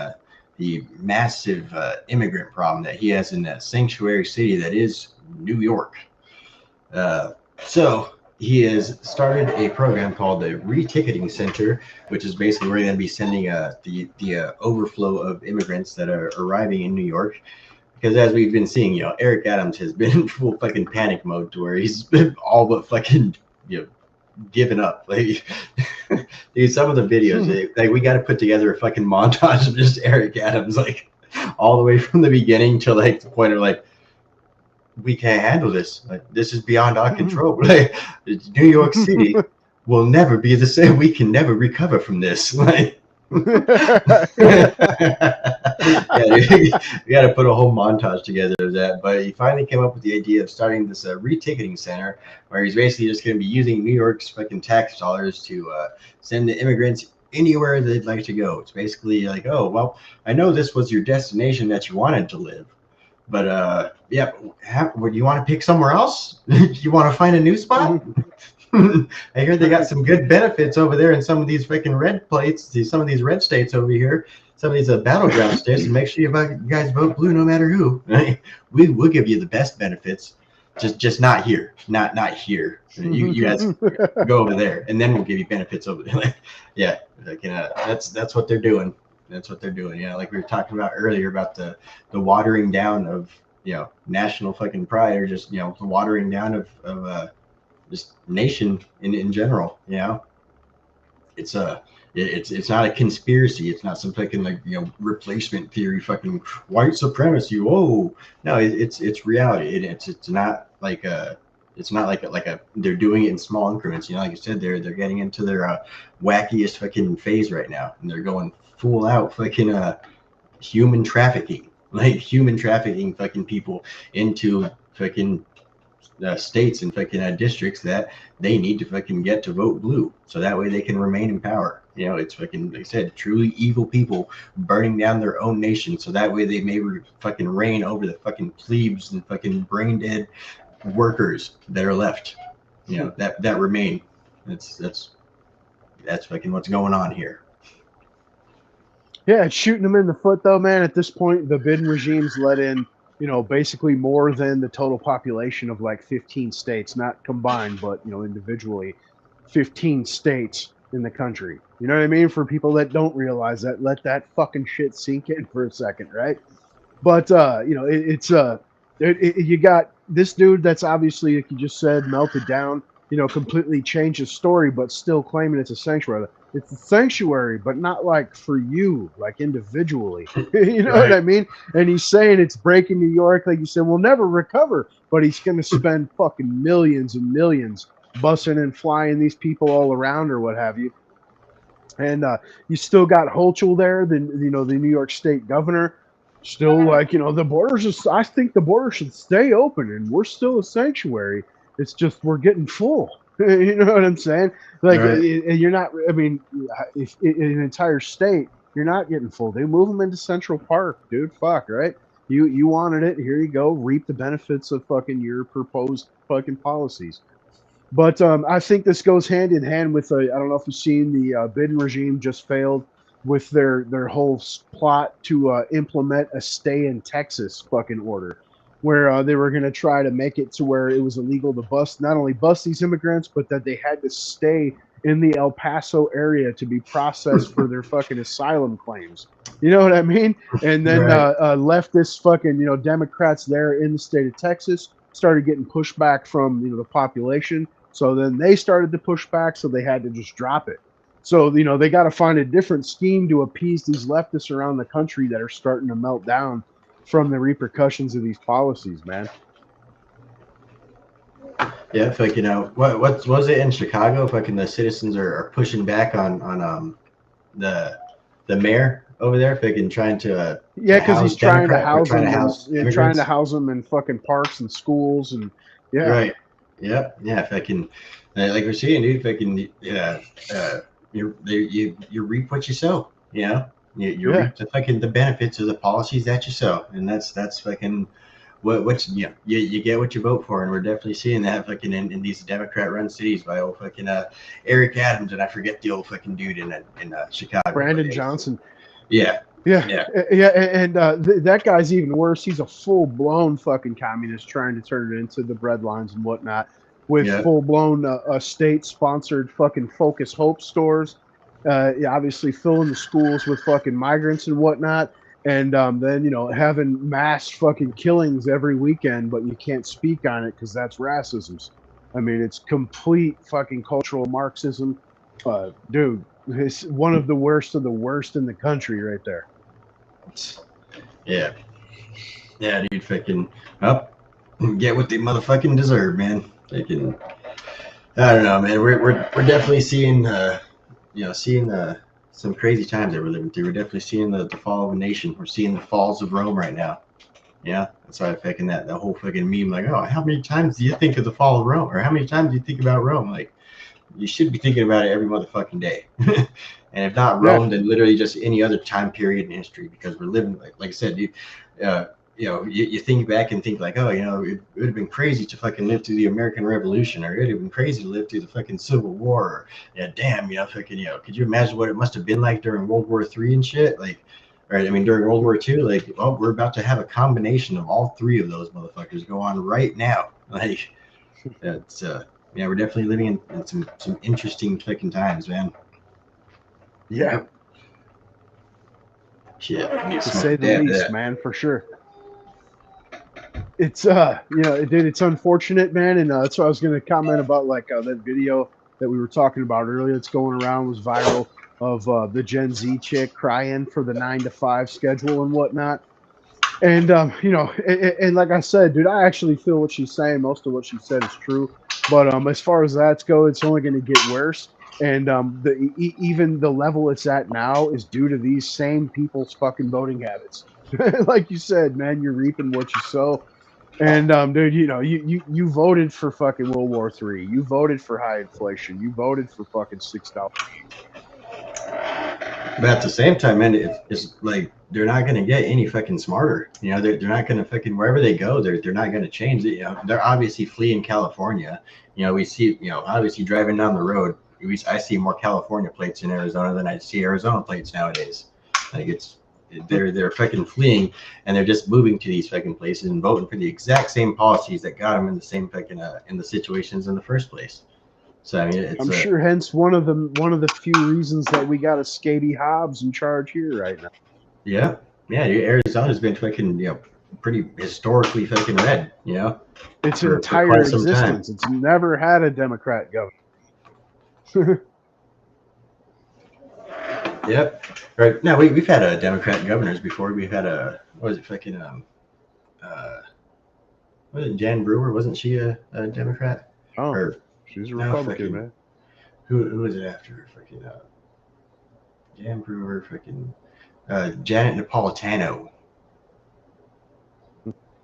the massive immigrant problem that he has in that sanctuary city that is New York. Uh, so he has started a program called the Reticketing Center, which is basically where they're going to be sending the overflow of immigrants that are arriving in New York. Because as we've been seeing, Eric Adams has been in full fucking panic mode to where he's been all but fucking given up. Like, dude, some of the videos, like we got to put together a fucking montage of just Eric Adams, like all the way from the beginning to like the point of like, we can't handle this. Like, this is beyond our control. Like, New York City will never be the same. We can never recover from this. Like, yeah, we got to put a whole montage together of that. But he finally came up with the idea of starting this reticketing center, where he's basically just going to be using New York's fucking tax dollars to send the immigrants anywhere they'd like to go. It's basically like, oh, well, I know this was your destination that you wanted to live. But yeah, would you want to pick somewhere else? You want to find a new spot? I hear they got some good benefits over there in some of these freaking red plates, some of these red states over here, some of these battleground states. And make sure you guys vote blue no matter who. We will give you the best benefits, just not here, not here. You guys go over there, and then we'll give you benefits over there. Yeah, like, that's what they're doing. That's what they're doing. Like we were talking about earlier about the watering down of national fucking pride, or just the watering down of this nation in general. It's it's not a conspiracy. It's not some fucking like replacement theory, fucking white supremacy. Whoa, no, it's reality. It's not like a. It's not like a. They're doing it in small increments. Like you said, they're getting into their wackiest fucking phase right now, and they're going full out fucking human trafficking, like human trafficking fucking people into fucking states and fucking districts that they need to fucking get to vote blue, so that way they can remain in power. It's fucking, like I said, truly evil people burning down their own nation, so that way they may fucking reign over the fucking plebes and fucking brain dead workers that are left. That remain. That's fucking what's going on here. Yeah, it's shooting them in the foot though, man. At this point, the Biden regime's let in, basically more than the total population of like 15 states, not combined, but individually, 15 states in the country. You know what I mean? For people that don't realize that, let that fucking shit sink in for a second, right? But you got this dude that's obviously, like you just said, melted down. Completely changed his story, but still claiming it's a sanctuary. It's a sanctuary, but not like for you, like individually. You know what Right. I mean? And he's saying it's breaking New York, like you said, we'll never recover. But he's going to spend fucking millions and millions bussing and flying these people all around or what have you. And you still got Hochul there, the New York State governor, still like the borders. I think the border should stay open, and we're still a sanctuary. It's just we're getting full. You know what I'm saying? Like, Right. you're not. I mean, if in an entire state, you're not getting full. They move them into Central Park, dude. Fuck, right? You wanted it. Here you go. Reap the benefits of fucking your proposed fucking policies. But I think this goes hand in hand with I don't know if you've seen the Biden regime just failed with their whole plot to implement a stay in Texas fucking order, where they were going to try to make it to where it was illegal to not only bust these immigrants, but that they had to stay in the El Paso area to be processed for their fucking asylum claims. You know what I mean? And then Right. leftist fucking Democrats there in the state of Texas started getting pushback from the population. So then they started to push back, so they had to just drop it. So they got to find a different scheme to appease these leftists around the country that are starting to melt down from the repercussions of these policies, man. Yeah, if like what was it in Chicago? Fucking the citizens are pushing back on the mayor over there, fucking trying Yeah, to because he's house trying to Democrat or house trying to them and house trying to immigrants. house them in fucking parks and schools and yeah, Right. Yep. Yeah. If I can, like we're seeing, dude, if I can, you reap what you sow. You yeah. reap the benefits of the policies that you sow, and that's fucking what's you get what you vote for, and we're definitely seeing that fucking in these Democrat-run cities by old fucking Eric Adams, and I forget the old fucking dude in Chicago, but Brandon Johnson. yeah, Yeah, yeah, yeah, and that guy's even worse. He's a full-blown fucking communist trying to turn it into the breadlines and whatnot, with yeah. full-blown state-sponsored fucking Focus Hope stores. Yeah, obviously filling the schools with fucking migrants and whatnot, and then having mass fucking killings every weekend, but you can't speak on it because that's racism. I mean, it's complete fucking cultural Marxism, dude. It's one of the worst in the country right there. Yeah, yeah, dude, fucking up, get what they motherfucking deserve, man. They can. I don't know, man. We're definitely seeing seeing some crazy times that we're living through. We're definitely seeing the fall of a nation. We're seeing the falls of Rome right now. Yeah, that's why I'm thinking that the whole fucking meme, like, oh, how many times do you think of the fall of Rome, or how many times do you think about Rome? Like, you should be thinking about it every motherfucking day. And if not Yeah, Rome, then literally just any other time period in history, because we're living like I said, dude. You think back and think like, oh, it would have been crazy to fucking live through the American Revolution, or it would have been crazy to live through the fucking Civil War, or yeah, damn, fucking, could you imagine what it must have been like during World War III and shit, like, or I mean during World War II, like, well, we're about to have a combination of all three of those motherfuckers go on right now, like, it's yeah, we're definitely living in some interesting fucking times, man. yeah, Yep. Shit, I need to to say smoke the that. least, man, for sure. It's dude, it's unfortunate, man, and that's what I was gonna comment about, like that video that we were talking about earlier. That's going around was viral of the Gen Z chick crying for the 9 to 5 schedule and whatnot. And and like I said, dude, I actually feel what she's saying. Most of what she said is true, but as far as that's go, it's only going to get worse. And even the level it's at now is due to these same people's fucking voting habits. Like you said, man, you're reaping what you sow. And dude, you voted for fucking World War III. You voted for high inflation. You voted for fucking $6. But at the same time, man, it's like they're not gonna get any fucking smarter. They're not gonna fucking wherever they go, they're not gonna change it. They're obviously fleeing California. We see, obviously driving down the road, I see more California plates in Arizona than I see Arizona plates nowadays. Like they're fucking fleeing, and they're just moving to these fucking places and voting for the exact same policies that got them in the same fucking in the situations in the first place. So I mean, it's I'm sure hence one of the few reasons that we got a Scady Hobbs in charge here right now. yeah, Arizona's been fucking pretty historically fucking red, Its for entire quite some time. existence. It's never had a Democrat governor. Yep. Right. Now we've had Democrat governors before. We've had what was it fucking was it Jan Brewer? Wasn't she a Democrat? Oh, or she's a Republican, man. Who was it after? Fucking Jan Brewer, fucking Janet Napolitano.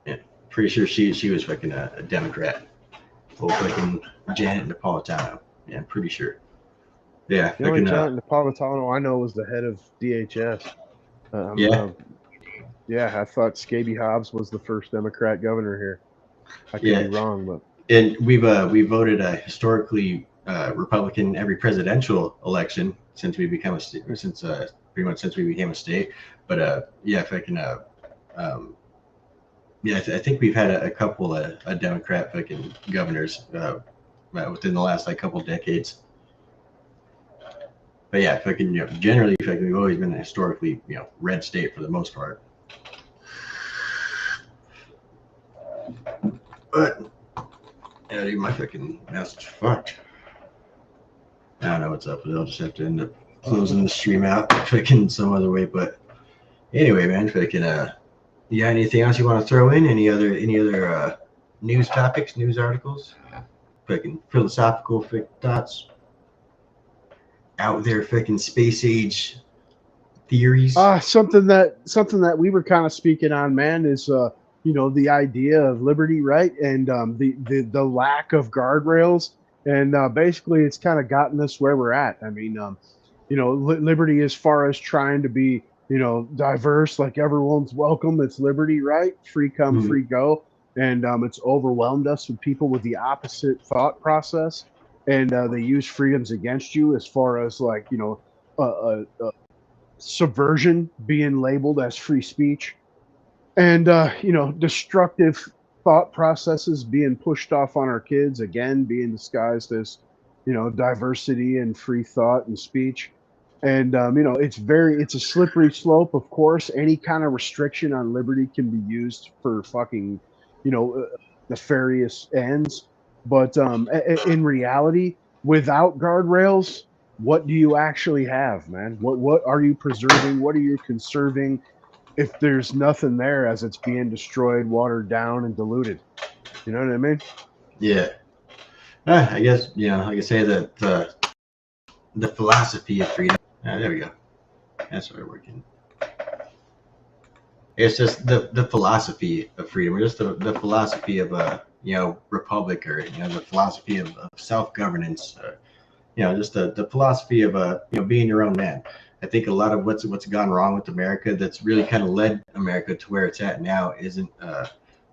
Yeah, pretty sure she was fucking a Democrat. Old fucking Janet Napolitano. Yeah, I'm pretty sure. Yeah, The only Janet Napolitano I know was the head of DHS. Yeah, I thought Scady Hobbs was the first Democrat governor here. I could be wrong, but and we voted a historically Republican every presidential election since we became a state, pretty much since we became a state. But yeah, fucking I think we've had a couple of Democrat fucking governors within the last couple decades. But yeah, fucking generally, fucking we've always been a historically red state for the most part. But yeah, dude, my fucking message fucked. I don't know what's up, but I'll just have to end up closing the stream out fucking some other way. But anyway, man, fucking you got anything else you want to throw in? Any other news topics, news articles, fucking philosophical thoughts out there, fucking space age theories? Something that we were kind of speaking on, man, is the idea of liberty, right? And the lack of guardrails, and basically it's kind of gotten us where we're at. I mean, liberty as far as trying to be diverse, like everyone's welcome. It's liberty, right? Free come, free go. And it's overwhelmed us with people with the opposite thought process, and they use freedoms against you, as far as subversion being labeled as free speech, and destructive thought processes being pushed off on our kids, again being disguised as diversity and free thought and speech. And it's a slippery slope. Of course, any kind of restriction on liberty can be used for fucking nefarious ends. But in reality, without guardrails, what do you actually have, man? What are you preserving? What are you conserving if there's nothing there, as it's being destroyed, watered down, and diluted? You know what I mean? Yeah. I guess, like I say, that the philosophy of freedom. There we go. That's what we're working. It's just the philosophy of freedom, or just the philosophy of a republic, or the philosophy of self-governance. Just the philosophy of being your own man. I think a lot of what's gone wrong with America, that's really kind of led America to where it's at now, isn't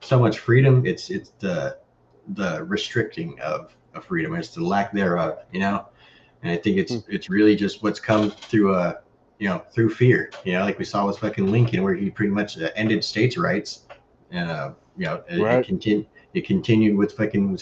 so much freedom. It's the restricting of freedom. It's the lack thereof. And I think it's really just what's come through through fear. Like we saw with fucking Lincoln, where he pretty much ended states' rights, and Right. it continued with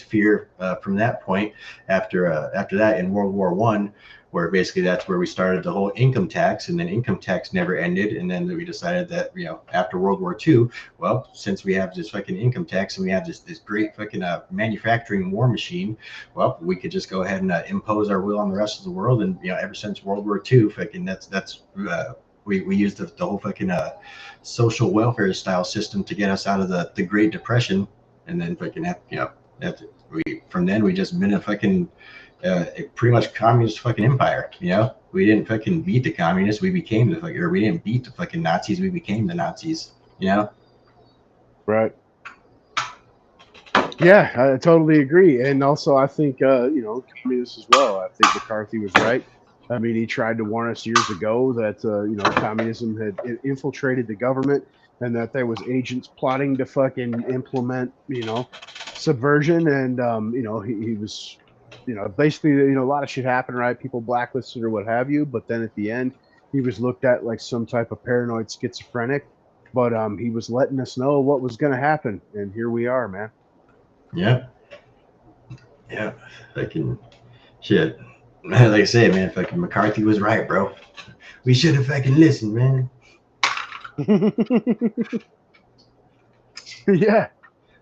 fear from that point. After that, in World War I, where basically that's where we started the whole income tax, and then income tax never ended, and then we decided that after World War II, well, since we have this fucking income tax and we have this great fucking manufacturing war machine, well, we could just go ahead and impose our will on the rest of the world. And ever since World War II, fucking that's we used the whole fucking social welfare style system to get us out of the Great Depression. And then fucking from then we just been a fucking pretty much communist fucking empire. We didn't fucking beat the communists, we became the fucking, or we didn't beat the fucking Nazis, we became the Nazis. Right. Yeah, I totally agree. And also, I think communists as well. I think McCarthy was right. I mean, he tried to warn us years ago that communism had infiltrated the government, and that there was agents plotting to fucking implement subversion. And he was basically a lot of shit happened, right? People blacklisted or what have you. But then at the end, he was looked at like some type of paranoid schizophrenic, but he was letting us know what was going to happen, and here we are, man. Yeah, yeah. Fucking shit. Like I say, man, fucking McCarthy was right, bro. We should have fucking listened, man. Yeah.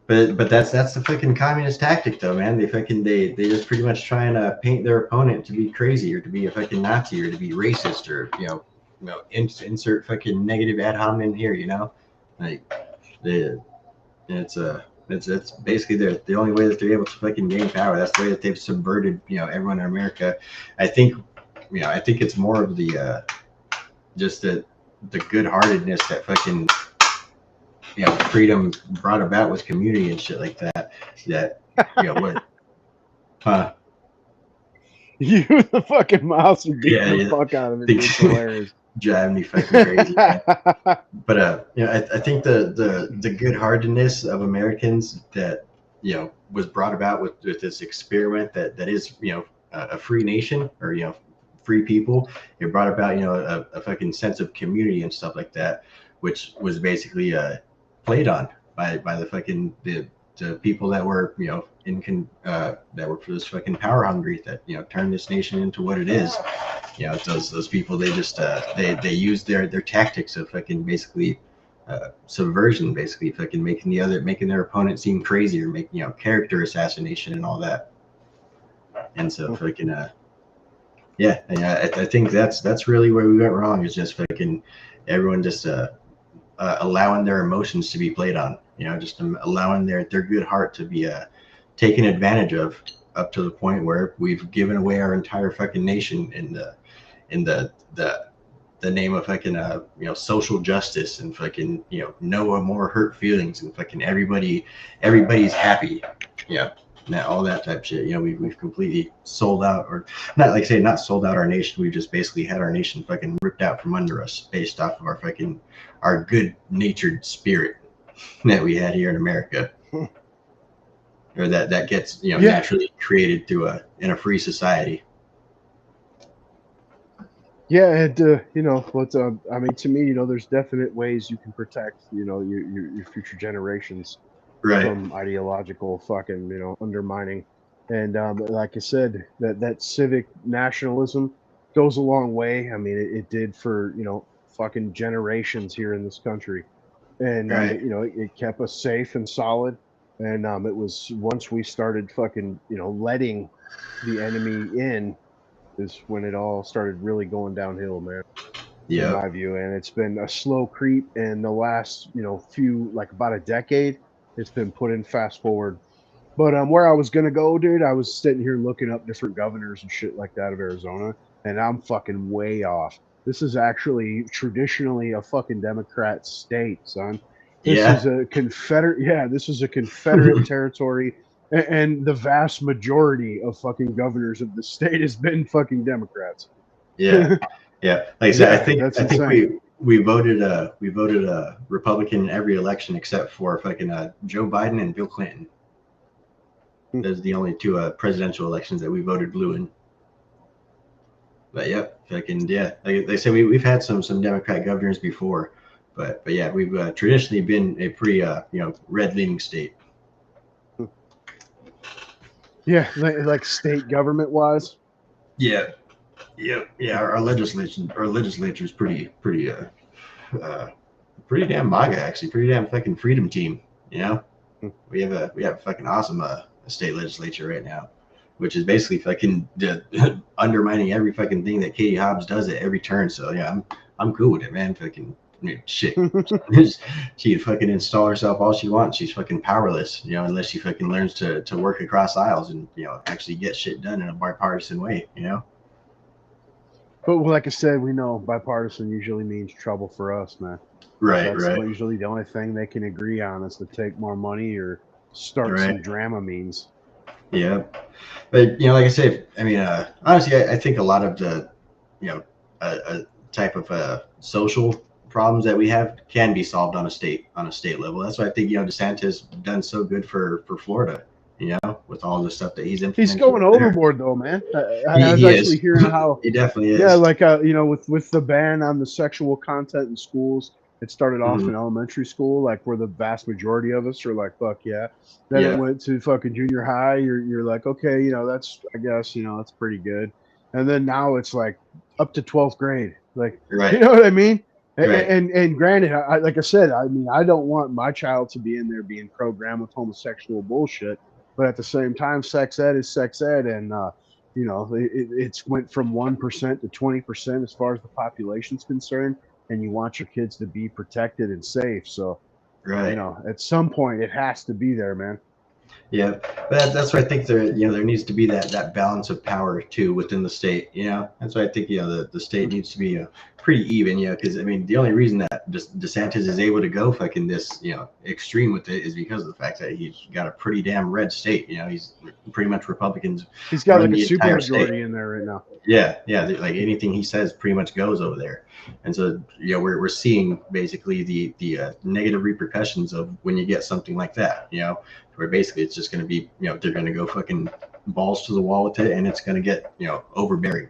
But that's the fucking communist tactic, though, man. They just pretty much trying to paint their opponent to be crazy or to be a fucking Nazi or to be racist or insert fucking negative ad hominem here, like they it's basically the only way that they're able to fucking gain power. That's the way that they've subverted everyone in America. I think it's more of the just the good-heartedness that fucking freedom brought about with community and shit like that. What? Huh? You the fucking mouse and beat the Yeah. fuck out of it. It's hilarious. Driving me fucking crazy. But I think the good-heartedness of Americans that was brought about with this experiment that is a free nation or free people. It brought about a fucking sense of community and stuff like that, which was basically played on by the fucking the people that were that were for this fucking power hungry that turned this nation into what it is. Those people, they just they use their tactics of fucking basically subversion, basically fucking making their opponent seem crazy or making character assassination and all that. And so fucking I think that's really where we went wrong, is just fucking everyone just allowing their emotions to be played on, just allowing their good heart to be taken advantage of, up to the point where we've given away our entire fucking nation in the name of fucking social justice and fucking no more hurt feelings and fucking everybody's happy. All that type of shit. We've completely sold out, or not sold out our nation. We've just basically had our nation fucking ripped out from under us based off of our good natured spirit that we had here in America, or that gets naturally created in a free society. Yeah, and but I mean, to me, there's definite ways you can protect your future generations from ideological fucking undermining. And like I said, that civic nationalism goes a long way. I mean, it did for fucking generations here in this country, and it kept us safe and solid. And it was once we started fucking letting the enemy in, is when it all started really going downhill, man. In my view, and it's been a slow creep. In the last few, like about a decade, it's been put in fast forward. But where I was gonna go, dude, I was sitting here looking up different governors and shit like that of Arizona, and I'm fucking way off. This is actually traditionally a fucking Democrat state, son. This is a Confederate territory, and the vast majority of fucking governors of the state has been fucking Democrats. Yeah. Like I said, I think we voted Republican in every election except for fucking Joe Biden and Bill Clinton. Those are the only two presidential elections that we voted blue in. But like I said, we've had some Democrat governors before, but yeah, we've traditionally been a pretty red leaning state. Yeah, like state government wise. Yeah. Our legislature is pretty damn MAGA, actually, pretty damn fucking freedom team. We have a fucking awesome state legislature right now, which is basically fucking undermining every fucking thing that Katie Hobbs does at every turn. So yeah, I'm cool with it, man. Fucking shit. She can fucking install herself all she wants. She's fucking powerless, unless she fucking learns to work across aisles and actually get shit done in a bipartisan way, But like I said, we know bipartisan usually means trouble for us, man. That's usually the only thing they can agree on, is to take more money or start some drama means. Yeah, but like I said, I mean, honestly, I think a lot of the, a type of social problems that we have can be solved on a state level. That's why I think DeSantis done so good for Florida. you know, with all the stuff that he's He's implementing going over there. overboard though, man. I was He actually is. hearing how, He definitely yeah, is. like you know, with the ban on the sexual content in schools, it started off Mhm. in elementary school, like where the vast majority of us are like, fuck yeah. Then it Yeah. went to fucking junior high. You're like, okay, you know, that's I guess, you know, that's pretty good. And then now it's like up to 12th grade. Like, you Right. know what I mean? Right. And granted, like I said, I mean, I don't want my child to be in there being programmed with homosexual bullshit. But at the same time, sex ed is sex ed, and you know, it's went from 1% to 20% as far as the population's concerned, and you want your kids to be protected and safe. So, you Right. know, at some point, it has to be there, man. Yeah, but that's why I think there needs to be that balance of power too within the state. You know, that's why I think the state needs to be pretty even. You know, because I mean the only reason that DeSantis is able to go fucking this extreme with it is because of the fact that he's got a pretty damn red state. You know, he's pretty much Republicans He's got run like a the super entire state. majority in there right now. Yeah, yeah. Like anything he says pretty much goes over there, and so we're seeing basically the negative repercussions of when you get something like that. You know, where basically it's just going to be they're going to go fucking balls to the wall with it, and it's going to get overbearing,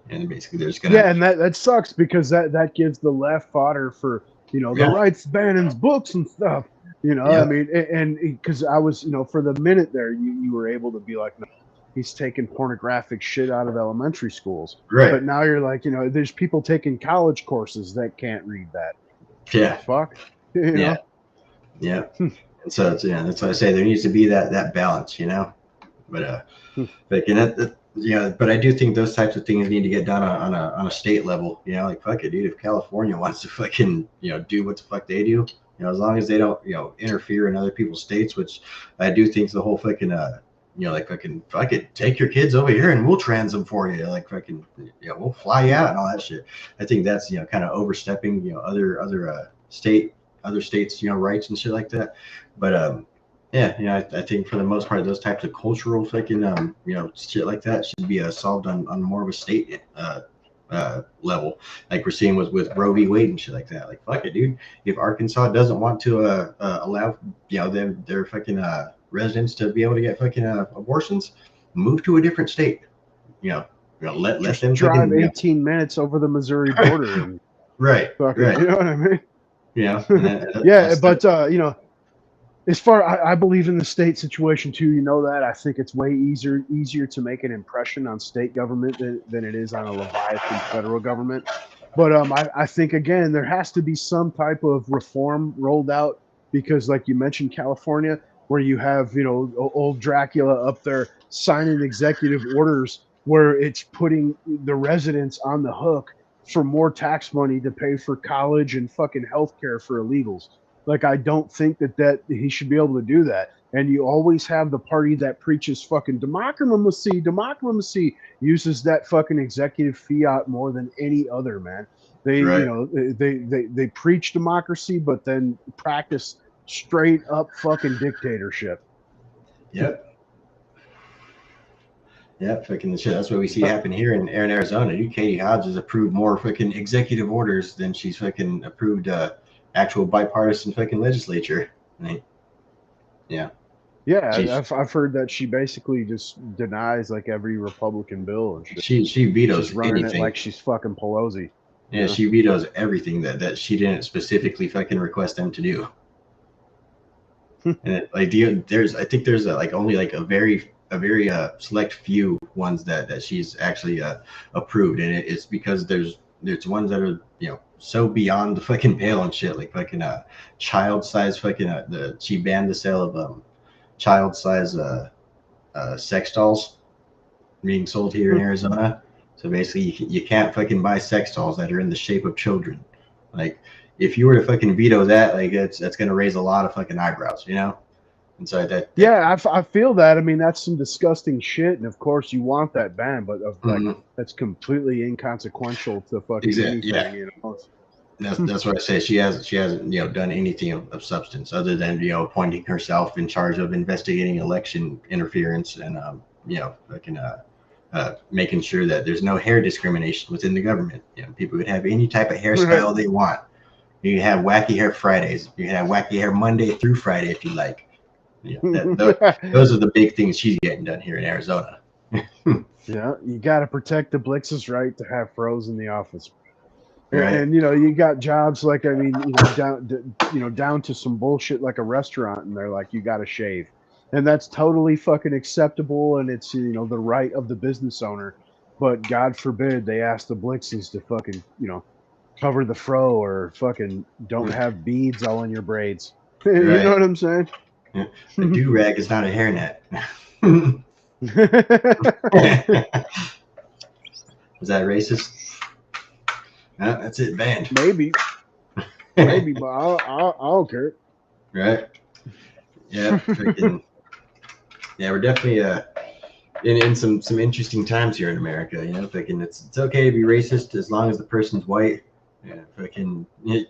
and basically they're just going to Yeah, and that sucks because that gives the left fodder for the yeah rights banning's books and stuff. I yep mean, and because I was for the minute there, you were able to be like, no, he's taking pornographic shit out of elementary schools. right But now you're like, there's people taking college courses that can't read that. yeah Fuck, you yeah know. yeah. And so it's, that's why I say there needs to be that balance, but like but I do think those types of things need to get done on a state level. Like fuck it, dude. If California wants to fucking do what the fuck they do, as long as they don't interfere in other people's states, which I do think the whole fucking like fucking fuck it, take your kids over here and we'll trans them for you, like fucking we'll fly you out and all that shit. I think that's kind of overstepping other states rights and shit like that. But yeah, I think for the most part, those types of cultural fucking, shit like that should be solved on more of a state level, like we're seeing with Roe v. Wade and shit like that. Like, fuck it, dude. If Arkansas doesn't want to allow, their fucking residents to be able to get fucking abortions, move to a different state. Let Just them drive fucking 18 minutes over the Missouri border and right, fucking, right. you know what I mean? Yeah, That's but as far I believe in the state situation too, that I think it's way easier to make an impression on state government than it is on a Leviathan federal government. But I think again there has to be some type of reform rolled out because like you mentioned California, where you have old Dracula up there signing executive orders where it's putting the residents on the hook for more tax money to pay for college and fucking healthcare for illegals. Like, I don't think that he should be able to do that. And you always have the party that preaches fucking democracy, uses that fucking executive fiat more than any other, man. They, right. they preach democracy, but then practice straight up fucking dictatorship. Yep. Yeah, fucking shit. That's what we see happen here in Arizona. Dude, Katie Hobbs has approved more fucking executive orders than she's fucking approved actual bipartisan fucking legislature. Right? Yeah. Yeah, I've heard that she basically just denies like every Republican bill and shit. She vetoes She's running anything. it like she's fucking Pelosi. Yeah, she vetoes everything that she didn't specifically fucking request them to do. And I think there's like only like a very select few ones that she's actually approved, and it's because there's ones that are so beyond the fucking pale and shit, like fucking child size fucking she banned the sale of child size sex dolls being sold here in Arizona. So basically, you can't fucking buy sex dolls that are in the shape of children. Like, if you were to fucking veto that, like that's gonna raise a lot of fucking eyebrows, And so yeah, I feel that. I mean, that's some disgusting shit, and of course you want that ban, but that's completely inconsequential to fucking anything. Yeah. That's what I say. She hasn't done anything of substance other than appointing herself in charge of investigating election interference and fucking making sure that there's no hair discrimination within the government. People could have any type of hairstyle they want. You can have wacky hair Fridays. You can have wacky hair Monday through Friday if you like. Yeah, those are the big things she's getting done here in Arizona. Yeah, you got to protect the Blix's right to have froze in the office. Right. And you got jobs like, I mean, down to some bullshit like a restaurant, and they're like, you got to shave, and that's totally fucking acceptable, and it's the right of the business owner. But God forbid they ask the Blixes to fucking cover the fro or fucking don't have beads all in your braids. You know Right. what I'm saying? Yeah. A do-rag is not a hairnet. Is that racist? No, that's it, banned. Maybe, but I don't care. Right. Yeah. Freaking, yeah, we're definitely in some interesting times here in America. Freaking, it's okay to be racist as long as the person's white. Yeah, freaking, you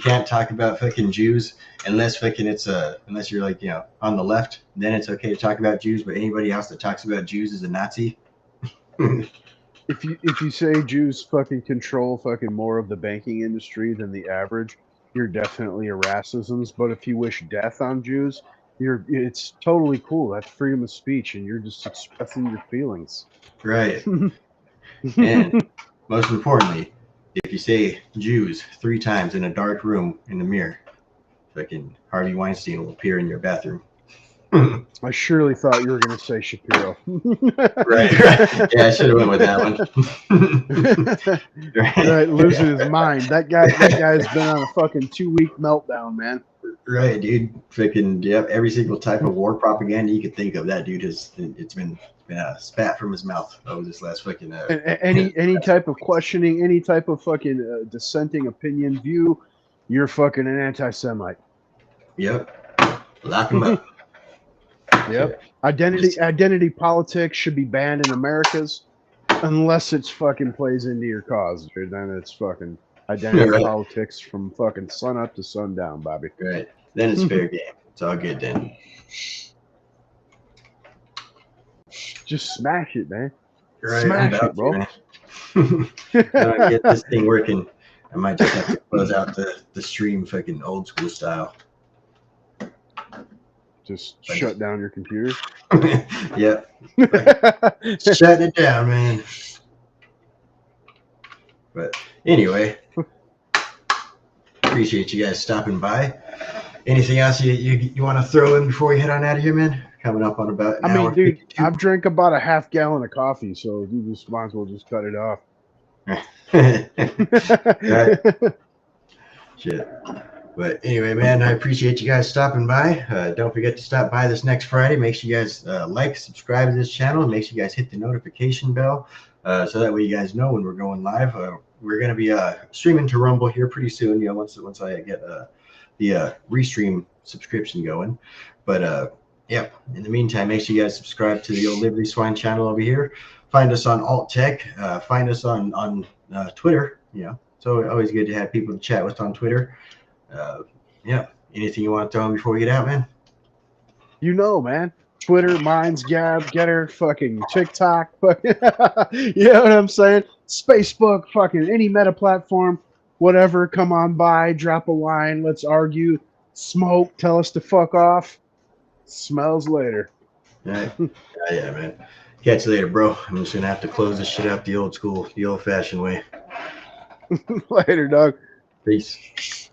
can't talk about fucking Jews unless unless you're like on the left. Then it's okay to talk about Jews, but anybody else that talks about Jews is a Nazi. If you say Jews fucking control fucking more of the banking industry than the average, you're definitely a racism. But if you wish death on Jews, it's totally cool. That's freedom of speech, and you're just expressing your feelings. Right. And most importantly, if you say Jews 3 times in a dark room in the mirror, fucking Harvey Weinstein will appear in your bathroom. I surely thought you were going to say Shapiro. Right. Yeah, I should have went with that one. Right, losing his mind. That guy's been on a fucking 2-week meltdown, man. Right, dude. Freaking every single type of war propaganda you could think of. That dude it's been spat from his mouth over this last fucking. Any type of questioning, any type of fucking dissenting opinion view, you're fucking an anti-Semite. Yep. Lock him up. Yep. Identity politics should be banned in Americas unless it's fucking plays into your cause, dude. Then it's fucking identity politics from fucking sun up to sundown, Bobby. Right. Then it's fair game. It's all good then. Just smash it, man. Right. Smash it, bro. Get this thing working. I might just have to close out the stream fucking old school style. Just shut down your computer. Yep. Shut it down, man. But anyway, appreciate you guys stopping by. Anything else you want to throw in before we head on out of here, man? Coming up on about an hour. Dude, I've drank about a half gallon of coffee, so you just might as well just cut it off. Right. Shit. But anyway, man, I appreciate you guys stopping by. Don't forget to stop by this next Friday. Make sure you guys like, subscribe to this channel, and make sure you guys hit the notification bell so that way you guys know when we're going live. We're going to be streaming to Rumble here pretty soon. Once I get the restream subscription going. But yeah, in the meantime, make sure you guys subscribe to the Old Liberty Swine channel over here. Find us on Alt Tech. Find us on Twitter. So always good to have people to chat with on Twitter. Yeah. Anything you want to throw in before we get out, man? Man. Twitter, Minds, Gab, Getter, fucking TikTok, fucking, you know what I'm saying? Facebook, fucking any meta platform, whatever. Come on by, drop a line, let's argue, smoke, tell us to fuck off. Smells later. Right. Yeah, man. Catch you later, bro. I'm just gonna have to close this shit out the old school, the old-fashioned way. Later, dog. Peace.